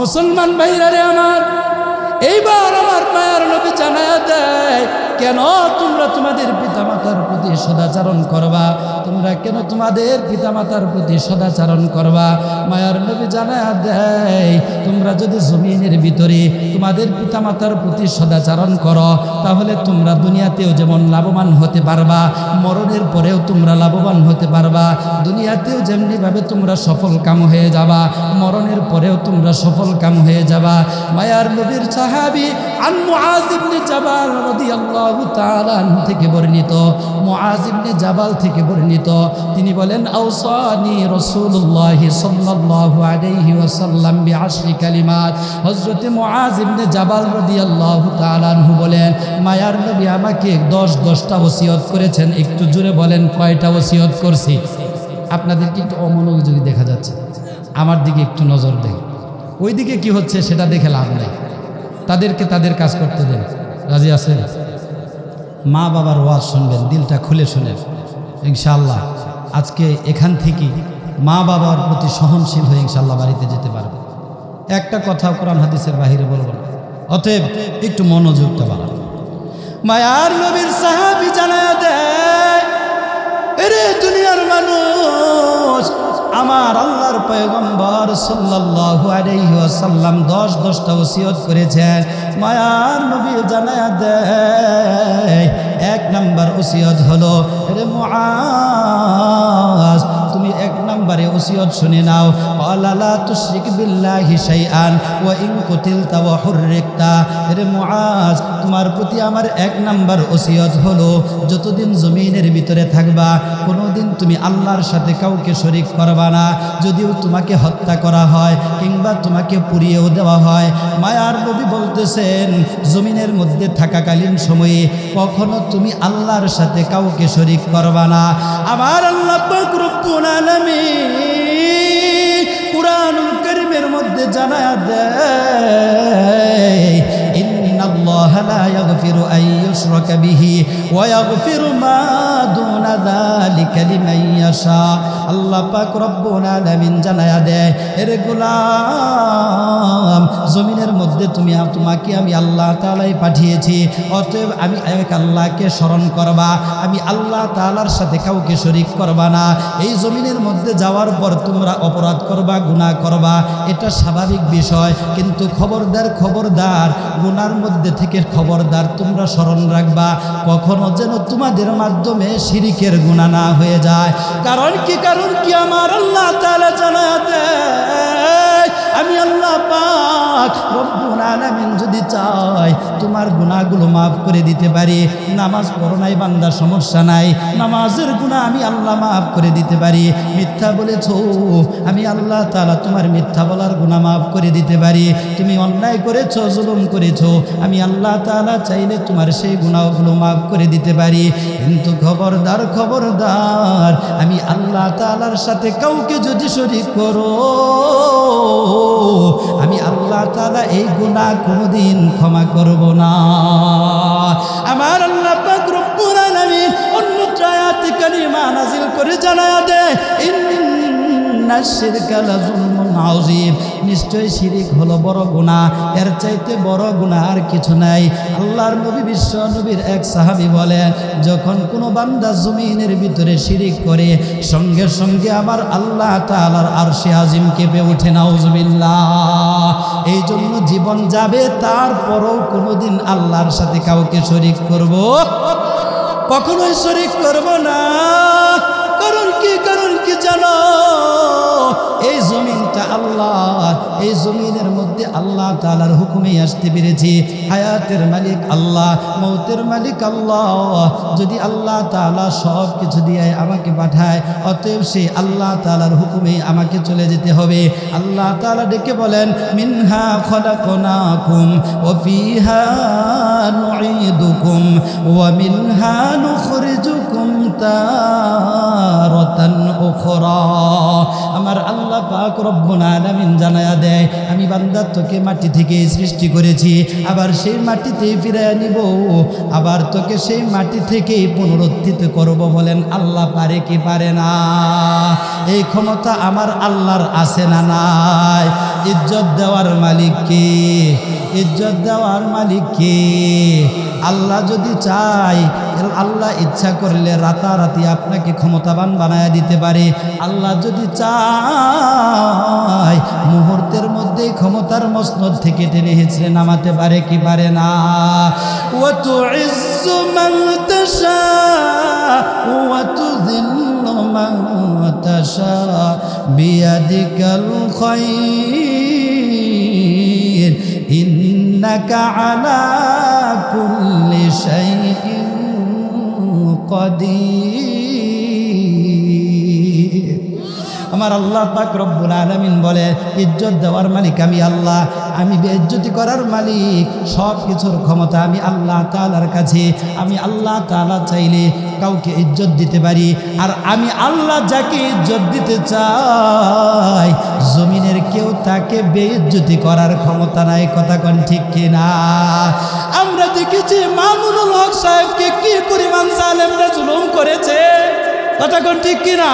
মুসলমান ভাইরা রে আমার, এইবার আমার মায়ার নবী জানায়া দেয়, কেন তোমরা তোমাদের পিতামাতার প্রতি সদাচরণ করবা? তোমরা কেন তোমাদের পিতামাতার প্রতি সদাচরণ করবা? মায়ার নবী জানায়া দেয়, তোমরা যদি জমিনের ভিতরে তোমাদের পিতামাতার প্রতি সদাচরণ করো, তাহলে তোমরা দুনিয়াতেও যেমন লাভবান হতে পারবা, মরণের পরেও তোমরা লাভবান হতে পারবা। দুনিয়াতেও যেমনিভাবে তোমরা সফল কাম হয়ে যাবা, মরণের পরেও তোমরা সফল কাম হয়ে যাবা। মায়ার নবীর সাহাবী আন মুআজ ইবনে জাবাল রাদিয়াল্লাহু তাআলা আনহু থেকে বর্ণিত, মুআজ ইবনে জাবাল থেকে বর্ণিত, তিনি বলেন, আওসানি রাসূলুল্লাহ সাল্লাল্লাহু আলাইহি ওয়াসাল্লাম বিআশরি কালিমাত। হযরত মুআজ ইবনে জাবাল রাদিয়াল্লাহু তাআলা আনহু বলেন, মায়ার নবী আমাকে 10টা ওসিয়ত করেছেন। একটু জোরে বলেন, কয়টা ওসিয়ত করছি? আপনাদেরকে একটু অমনোযোগী দেখা যাচ্ছে, আমার দিকে একটু নজর দেন। ওই দিকে কি হচ্ছে সেটা দেখে লাভ নেই, তাদেরকে তাদের কাজ করতে দেন। রাজি আছেন? মা বাবার ওয়াজ শুনবেন, দিলটা খুলে শুনেন। ইনশাআল্লাহ আজকে এখান থেকে মা বাবার প্রতি সহনশীল হয়ে ইনশাআল্লাহ বাড়িতে যেতে পারবে। একটা কথা কোরআন হাদিসের বাহিরে বলবো না, অতএব একটু মনোযোগটা বাড়ান। মায়ার নবীর সাহাবী জানায়া দেয়, এরে দুনিয়ার মানুষ, আমার আল্লাহর পয়গম্বর সাল্লাল্লাহু আলাইহি ওয়াসাল্লাম 10টা ওসিয়ত করেছেন। মায়ার নবী জানায়া দেয়, 1 নাম্বার ওসিয়ত হলো, এরে মুআজ তুমি 1 নম্বরে ওসিয়ত শুনে নাও, ক্বালা লা তুশরিক বিল্লাহি শাইআন ওয়া ইন কুতিলতা ওয়া হুররিকতা। এরে মুআজ তোমার প্রতি আমার 1 নাম্বার ওসিয়ত হলো, যতদিন জমিনের ভিতরে থাকবা কোনোদিন তুমি আল্লাহর সাথে কাউকে শরীক করবা না। যদিও তোমাকে হত্যা করা হয় কিংবা তোমাকে পুড়িয়েও দেওয়া হয়, মায়ার নবী বলতেছেন জমিনের মধ্যে থাকাকালীন সময়ে কখনো তুমি আল্লাহর সাথে কাউকে শরীক করবা না। আমার আল্লাহ পাক রব্বুল আলামিন কুরআনুল কারীমের মধ্যে জানায়া দেয়, ইন্নাল্লাহা লা ইয়াগফিরু আন ইউশরাকা বিহি ওয়া ইয়াগফিরু মা দুনা যালিকা লিমান ইয়াশা। আল্লাহ পাক রব্বুল আলামিন জানায়া দেয়, এরে গোলাম জমিনের মধ্যে তোমাকে আমি আল্লাহ তাআলাই পাঠিয়েছি, অতএব আমি এক আল্লাহকে স্মরণ করবা, আমি আল্লাহ তাআলার সাথে কাউকে শরীক করবা না। এই জমিনের মধ্যে যাওয়ার পর তোমরা অপরাধ করবা, গুনাহ করবা, এটা স্বাভাবিক বিষয়, কিন্তু খবরদার খবরদার গুনার মধ্যে থেকে খবরদার তোমরা স্মরণ রাখবা কখনো যেন তোমাদের মাধ্যমে শিরিকের গুনাহ না হয়ে যায়। কারণ কি আমার আল্লাহ তাআলা জানাতে, আমি আল্লাহ পাক রব্বুল আলামিন যদি চাই তোমার গুনাহগুলো মাফ করে দিতে পারি। নামাজ পড়ো নাই বান্দা, সমস্যা নাই, নামাজের গুনাহ আমি আল্লাহ মাফ করে দিতে পারি। মিথ্যা বলেছো, আমি আল্লাহ তাআলা তোমার মিথ্যা বলার গুনাহ মাফ করে দিতে পারি। তুমি অন্যায় করেছো, জুলুম করেছো, আমি আল্লাহ তাআলা চাইলে তোমার সেই গুনাহগুলো মাফ করে দিতে পারি। কিন্তু খবরদার খবরদার আমি আল্লাহ তাআলার সাথে কাউকে যদি শরীক করো, আমি আল্লাহ তাআলা এই গুনাহ কোনোদিন ক্ষমা করব না। আমার আল্লাহ পাক রব্বুল আলামিন অন্য আয়াতে কারিমা নাযিল করে জানায়া দেয়, ইন্না শিরকা লাযুলমুন আযীম, নিশ্চয় শিরিক হলো বড় গুনাহ, এর চাইতে বড় গুনাহ আর কিছু নাই। আল্লাহর নবী বিশ্ব নবীর এক সাহাবী বলেন, যখন কোনো বান্দা জমিনের ভিতরে শিরিক করে সঙ্গে সঙ্গে আমার আল্লাহ তাআলার আরশে আজিম কেঁপে ওঠে, নাউজুবিল্লাহ। এই জন্য জীবন যাবে তারপরও কোনোদিন আল্লাহর সাথে কাউকে শরীক করব কখনোই শরীক করব না। কারণ কি জানো, এই জমিনটা আল্লাহ, এই জমিনের মধ্যে আল্লাহ তাআলার হুকুমে আসতে পেরেছি। হায়াতের মালিক আল্লাহ, মৌতের মালিক আল্লাহ। যদি আল্লাহ তাআলা সব কিছু দিয়ে আমাকে পাঠায়, অতএব সেই আল্লাহ তাআলার হুকুমে আমাকে চলে যেতে হবে। আল্লাহ তাআলা ডেকে বলেন, মিনহা খলাকনাকুম ওয়া ফিহা নুঈদুকুম ওয়া মিনহা নুখরিজুকুম তারাতান উখরা। আমার আল্লাহ পাক রব্বুল আলামিন জানায়া দেয়, আমি বান্দা তোকে মাটি থেকে সৃষ্টি করেছি, আবার সেই মাটিতেই ফিরিয়ে নিব, আবার তোকে সেই মাটি থেকেই পুনরুত্থিত করব। বলেন আল্লাহ পারে কি পারে না? এই ক্ষমতা আমার আল্লাহর আছে না নাই? ইজ্জত দেওয়ার মালিক কে? ইজ্জত দেওয়ার মালিক কে? আল্লাহ যদি চায়, আল্লাহ ইচ্ছা করলে রাতারাতি আপনাকে ক্ষমতাবান বানায় দিতে পারে। আল্লাহ যদি চায় মুহূর্তের মধ্যেই ক্ষমতার মসনদ থেকে টেনে হেঁচড়ে নামাতে পারে কি পারে না? ওয়া তুইজ্জু মান তাশা ওয়া তুযিল্লু মান তাশা বিয়াদিকাল খায়র ইন্নাকা আলা কুল্লি শাইইন কাদির। আমার আল্লাহ পাক রব্বুল আলামিন বলে, ইজ্জত দেওয়ার মালিক আমি আল্লাহ, আমি বেইজ্জতি করার মালিক। সব কিছুর ক্ষমতা আমি আল্লাহ তাআলার কাছে। আমি আল্লাহ তাআলা চাইলে কাউকে ইজ্জত দিতে পারি। আর আমি আল্লাহ যাকে ইজ্জত দিতে চাই জমিনের কেউ তাকে বেইজ্জতি করার ক্ষমতা নাই। কথা কোন ঠিক কিনা? আমরা দেখেছি মামুনুল হক সাহেবকে কি পরিমাণ জালেমরা জুলুম করেছে। কথা কোন ঠিক কিনা?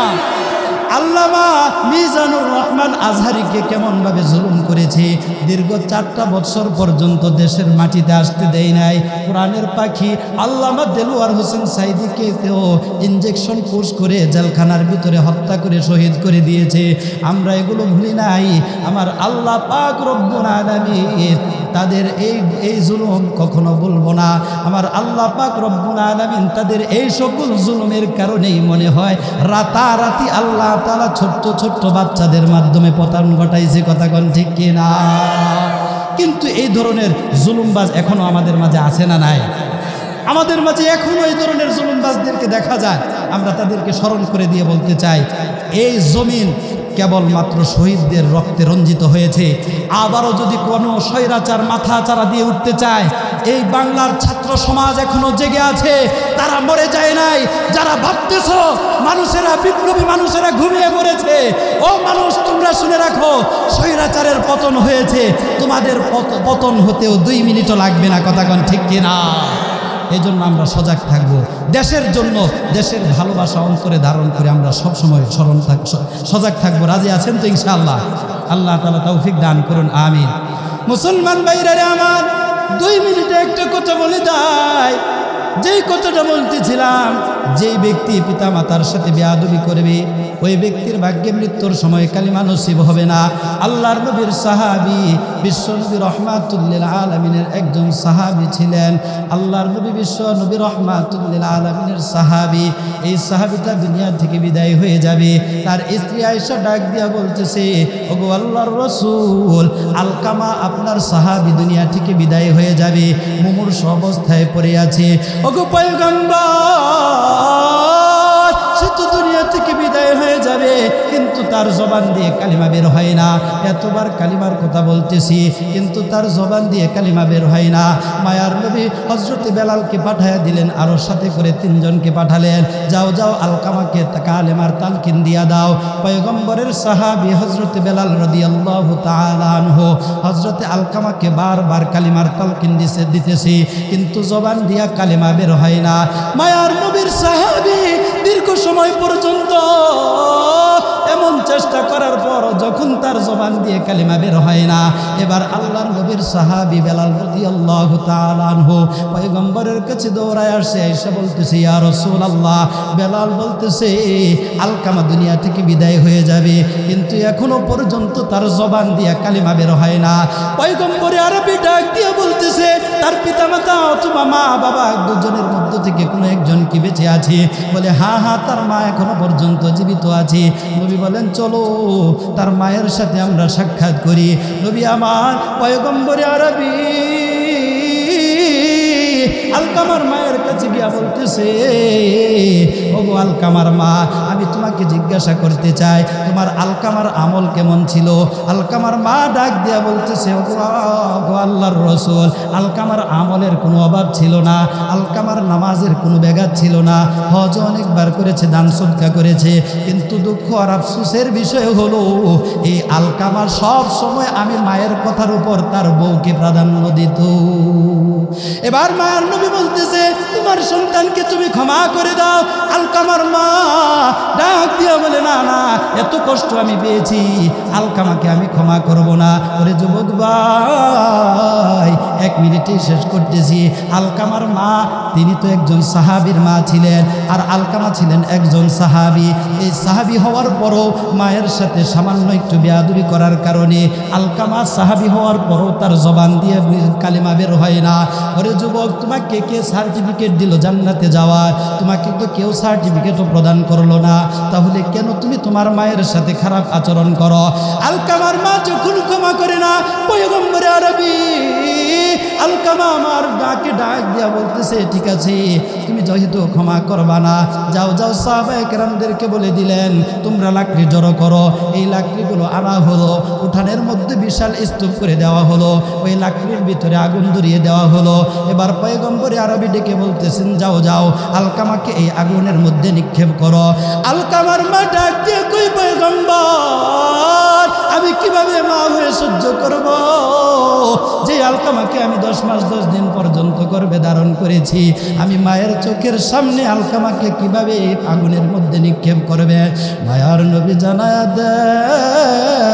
আল্লামা মিজানুর রহমান আজহারিকে কেমনভাবে জুলুম করেছে। দীর্ঘ 4টা বছর পর্যন্ত দেশের মাটিতে আসতে দেয় নাই। কোরআনের পাখি আল্লামা দেলোয়ার হোসেন সাইদিকে তেও ইঞ্জেকশন কোর্স করে জেলখানার ভিতরে হত্যা করে শহীদ করে দিয়েছে। আমরা এগুলো ভুলি নাই। আমার আল্লাহ পাক রব্বুল আলামিন তাদের এই জুলুম কখনো ভুলবো না। আমার আল্লাহ পাক রব্বুল আলামিন তাদের এই সকল জুলুমের কারণেই মনে হয় রাতারাতি আল্লাহ তাআলা ছোট্ট ছোট্ট বাচ্চাদের মাধ্যমে পতন ঘটাইছে। কথা কোন ঠিক কিনা? কিন্তু এই ধরনের জুলুমবাজ এখনো আমাদের মাঝে আছে না নাই? আমাদের মাঝে এখনো এই ধরনের জুলুমবাজদেরকে দেখা যায়। আমরা তাদেরকে স্মরণ করে দিয়ে বলতে চাই, এই জমিন কেবলমাত্র শহীদদের রক্তে রঞ্জিত হয়েছে। আবারও যদি কোনো স্বৈরাচার মাথা চারা দিয়ে উঠতে চায়, এই বাংলার ছাত্র সমাজ এখনো জেগে আছে, তারা মরে যায় নাই। যারা ভাবতেছ মানুষেরা বিপ্লবী মানুষেরা ঘুমিয়ে পড়েছে, ও মানুষ তোমরা শুনে রাখো, স্বৈরাচারের পতন হয়েছে, তোমাদের পতন হতেও 2 মিনিটও লাগবে না। কথা কোন ঠিক কিনা? এই জন্য আমরা সজাগ থাকব। দেশের জন্য দেশের ভালোবাসা অন্তরে ধারণ করে আমরা সবসময় সজাগ থাকবো। রাজি আছেন তো ইনশাআল্লাহ? আল্লাহ তাআলা তৌফিক দান করুন, আমিন। মুসলমান ভাইরা আমার 2 মিনিটে একটা কথা বলে দেয়। যেই কথাটা বলতেছিলাম, যেই ব্যক্তি পিতা মাতার সাথে বেয়াদবি করবে ওই ব্যক্তির ভাগ্যে মৃত্যুর সময় কালিমা নসিব হবে না। আল্লাহর নবীর সাহাবী বিশ্ব নবী রহমাতুল লিল আলামিনের একজন সাহাবী ছিলেন। আল্লাহর নবী বিশ্ব নবী রহমাতুল লিল আলামিনের সাহাবী। এই সাহাবীটা দুনিয়া থেকে বিদায় হয়ে যাবে। তার স্ত্রী আয়েশা ডাক দিয়া বলতেছে, ওগো আল্লাহর রাসূল, আলকামা আপনার সাহাবী দুনিয়া থেকে বিদায় হয়ে যাবে, মুমূর্ষু অবস্থায় পড়ে আছে। ওগো পয়গম্বর, সে তো দুনিয়া থেকে বিদায় হয়ে যাবে, কিন্তু তার জবান দিয়ে কালিমা বের হয় না। এতবার কালিমার কথা বলতেছি, কিন্তু তার জবান দিয়ে কালিমা বের হয় না। মায়ার নবী হযরতে বেলালকে পাঠায়া দিলেন, আরো সাথে করে 3 জনকে পাঠালেন। যাও যাও আলকামাকে কালেমার তালকিন দিয়া দাও। পয়গম্বরের সাহাবী হযরতে বেলাল রাদিয়াল্লাহু তাআলা আনহু হযরতে আলকামাকে বারবার কালিমার তালকিন দিতেছি, কিন্তু জবান দিয়া কালিমা বের হয় না। মায়ার নবীর সাহাবী দীর্ঘ সময় পর্যন্ত এমন চেষ্টা করার পর যখন তার জবান দিয়ে কালিমা বের হয় না, এবার আল্লাহর নবীর সাহাবী বেলাল রাদিয়াল্লাহু তাআলা আনহু পয়গম্বরের কাছে দৌড়ায় আসে, এসে বলতেছে, ইয়া রাসূলুল্লাহ, বেলাল বলতেছে আলকামা দুনিয়া থেকে বিদায় হয়ে যাবে, কিন্তু এখনো পর্যন্ত তার জবান দিয়ে কালিমা বের হয় না। পয়গম্বরে আরবি ডাক দিয়ে বলতেছে, তার পিতামাতা অথবা মা বাবা 2 জনের মধ্য থেকে কোনো একজন কি বেঁচে আছে? বলে হ্যাঁ হ্যাঁ, তার মা এখনো পর্যন্ত জীবিত আছে। নবী বলেন, চলো তার মায়ের সাথে আমরা সাক্ষাৎ করি। নবী আমার পয়গম্বরে আরবি আলকামার মায়ের কাছে গিয়া বলতেছে, ওগো আলকামার মা, আমি তোমাকে জিজ্ঞাসা করতে চাই, তোমার আলকামার আমল কেমন ছিল? আলকামার মা ডাক দিয়া বলতেছে, ওগো আল্লাহর রাসূল, আলকামার আমলের কোনো অভাব ছিল না, আলকামার নামাজের কোনো ব্যাঘাত ছিল না, হজ অনেকবার করেছে, দান সদকা করেছে, কিন্তু দুঃখ আর আফসোসের বিষয় হলো এই আলকামার সব সময় আমি মায়ের কথার উপর তার বউকে প্রাধান্য দিত। এবার মায়ের নবী বলতেছে, তোমার সন্তানকে তুমি ক্ষমা করে দাও। আলকামার মা ডাক দিয়া বলে, না না, এত কষ্ট আমি পেয়েছি, আলকামাকে আমি ক্ষমা করব না। ওরে যুবক ভাই, 1 মিনিটেই শেষ করতেছি। আলকামার মা, তিনি তো একজন সাহাবীর মা ছিলেন, আর আলকামা ছিলেন একজন সাহাবী। এই সাহাবী হওয়ার পরও মায়ের সাথে সামান্য একটু বেয়াদবি করার কারণে আলকামা সাহাবী হওয়ার পরও তার জবান দিয়ে কালিমা বের হয় না। ওরে যুবক, তোমাকে কে সার্টিফিকেট দিল জান্নাতে যাওয়ার? তোমাকে তো কেউ সার্টিফিকেটও প্রদান করলো না, তাহলে কেন তুমি তোমার মায়ের মায়ের সাথে খারাপ আচরণ করো। আলকামার মা যখন ক্ষমা করে না, পয়গম্বরে আরবি আলকামা আমার ডাকে ডাক দিয়া বলতেছে, ঠিক আছে তুমি যেহেতু ক্ষমা করবা না, যাও যাও সাহাবায়ে কেরামদেরকে বলে দিলেন তোমরা লাকড়ি জড়ো করো। এই লাকড়িগুলো আনা হলো, উঠানের মধ্যে বিশাল স্তূপ করে দেওয়া হলো, ওই লাকড়ির ভিতরে আগুন ধরিয়ে দেওয়া হলো। এবার পয়গম্বরে আরবি ডেকে বলতেছেন, যাও যাও আলকামাকে এই আগুনের মধ্যে নিক্ষেপ করো। আলকামার মা ডাক দিয়ে কই, পয়গম্বর আমি কিভাবে মা হয়ে সহ্য করব, যে আলকামাকে আমি 10 মাস 10 দিন পর্যন্ত গর্ভে ধারণ করেছি, আমি মায়ের চোখের সামনে আলকামাকে কিভাবে আগুনের মধ্যে নিক্ষেপ করবে। মায়ার নবী জানায়া দেয়,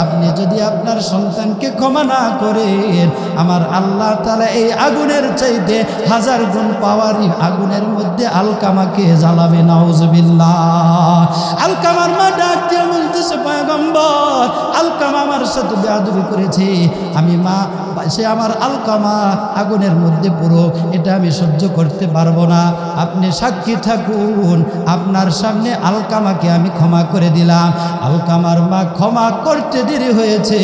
আপনি যদি আপনার সন্তানকে ক্ষমা না করেন, আমার আল্লাহ তাআলা এই আগুনের চাইতে 1000 গুণ পাওয়ারই আগুনের মধ্যে আলকামাকে জ্বালাবে। নাউজুবিল্লাহ। আলকামার মা ডাক দিয়ে বলতেছে, পয়গম্বর আলকামা আমার সাথে বেয়াদবি করেছে, আমি মা সে আমার আলকামা আগুনের মধ্যে পুরো, এটা আমি সহ্য করতে পারবো না। আপনি সাক্ষী থাকুন, আপনার সামনে আলকামাকে আমি ক্ষমা করে দিলাম। আলকামার মা ক্ষমা করতে দেরি হয়েছে,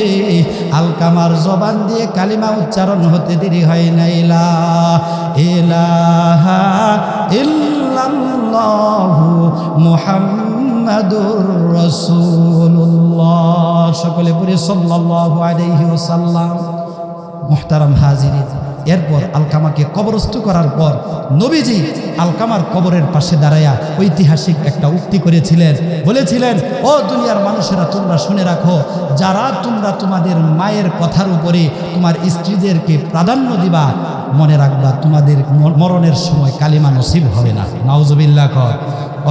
আলকামার জবান দিয়ে কালিমা উচ্চারণ হতে দেরি হয় না। ইলাহা ইল্লাল্লাহু মুহাম্মাদুর রাসূলুল্লাহ। সকলে পড়ে সাল্লাল্লাহু আলাইহি ওয়াসাল্লাম। মুহতারাম হাজিরিন, এরপর আলকামাকে কবরস্থ করার পর নবীজি আলকামার কবরের পাশে দাঁড়ায়া ঐতিহাসিক একটা উক্তি করেছিলেন, বলেছিলেন, ও দুনিয়ার মানুষেরা তোমরা শুনে রাখো, যারা তোমরা তোমাদের মায়ের কথার উপরে তোমার স্ত্রীদেরকে প্রাধান্য দিবা, মনে রাখবা তোমাদের মরণের সময় কালিমা নসিব হবে না। নাউজুবিল্লাহ।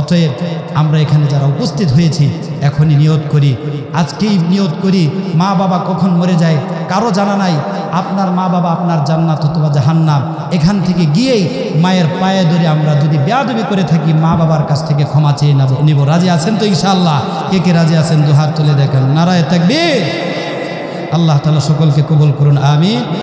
অতএব আমরা এখানে যারা উপস্থিত হয়েছি এখনই নিয়ত করি, আজকেই নিয়ত করি, মা বাবা কখন মরে যায় কারো জানা নাই। আপনার মা বাবা আপনার জান্নাত অথবা জাহান্নাম, এখান থেকে গিয়েই মায়ের পায়ে ধরে আমরা যদি বেয়াদবি করে থাকি, মা বাবার কাছ থেকে ক্ষমা চেয়ে নিব। রাজি আছেন তো ইনশাআল্লাহ? কে কে রাজি আছেন দুহাত তুলে দেখেন। নারায়ে তাকবীর। আল্লাহ তাআলা সকলকে কবুল করুন, আমিন।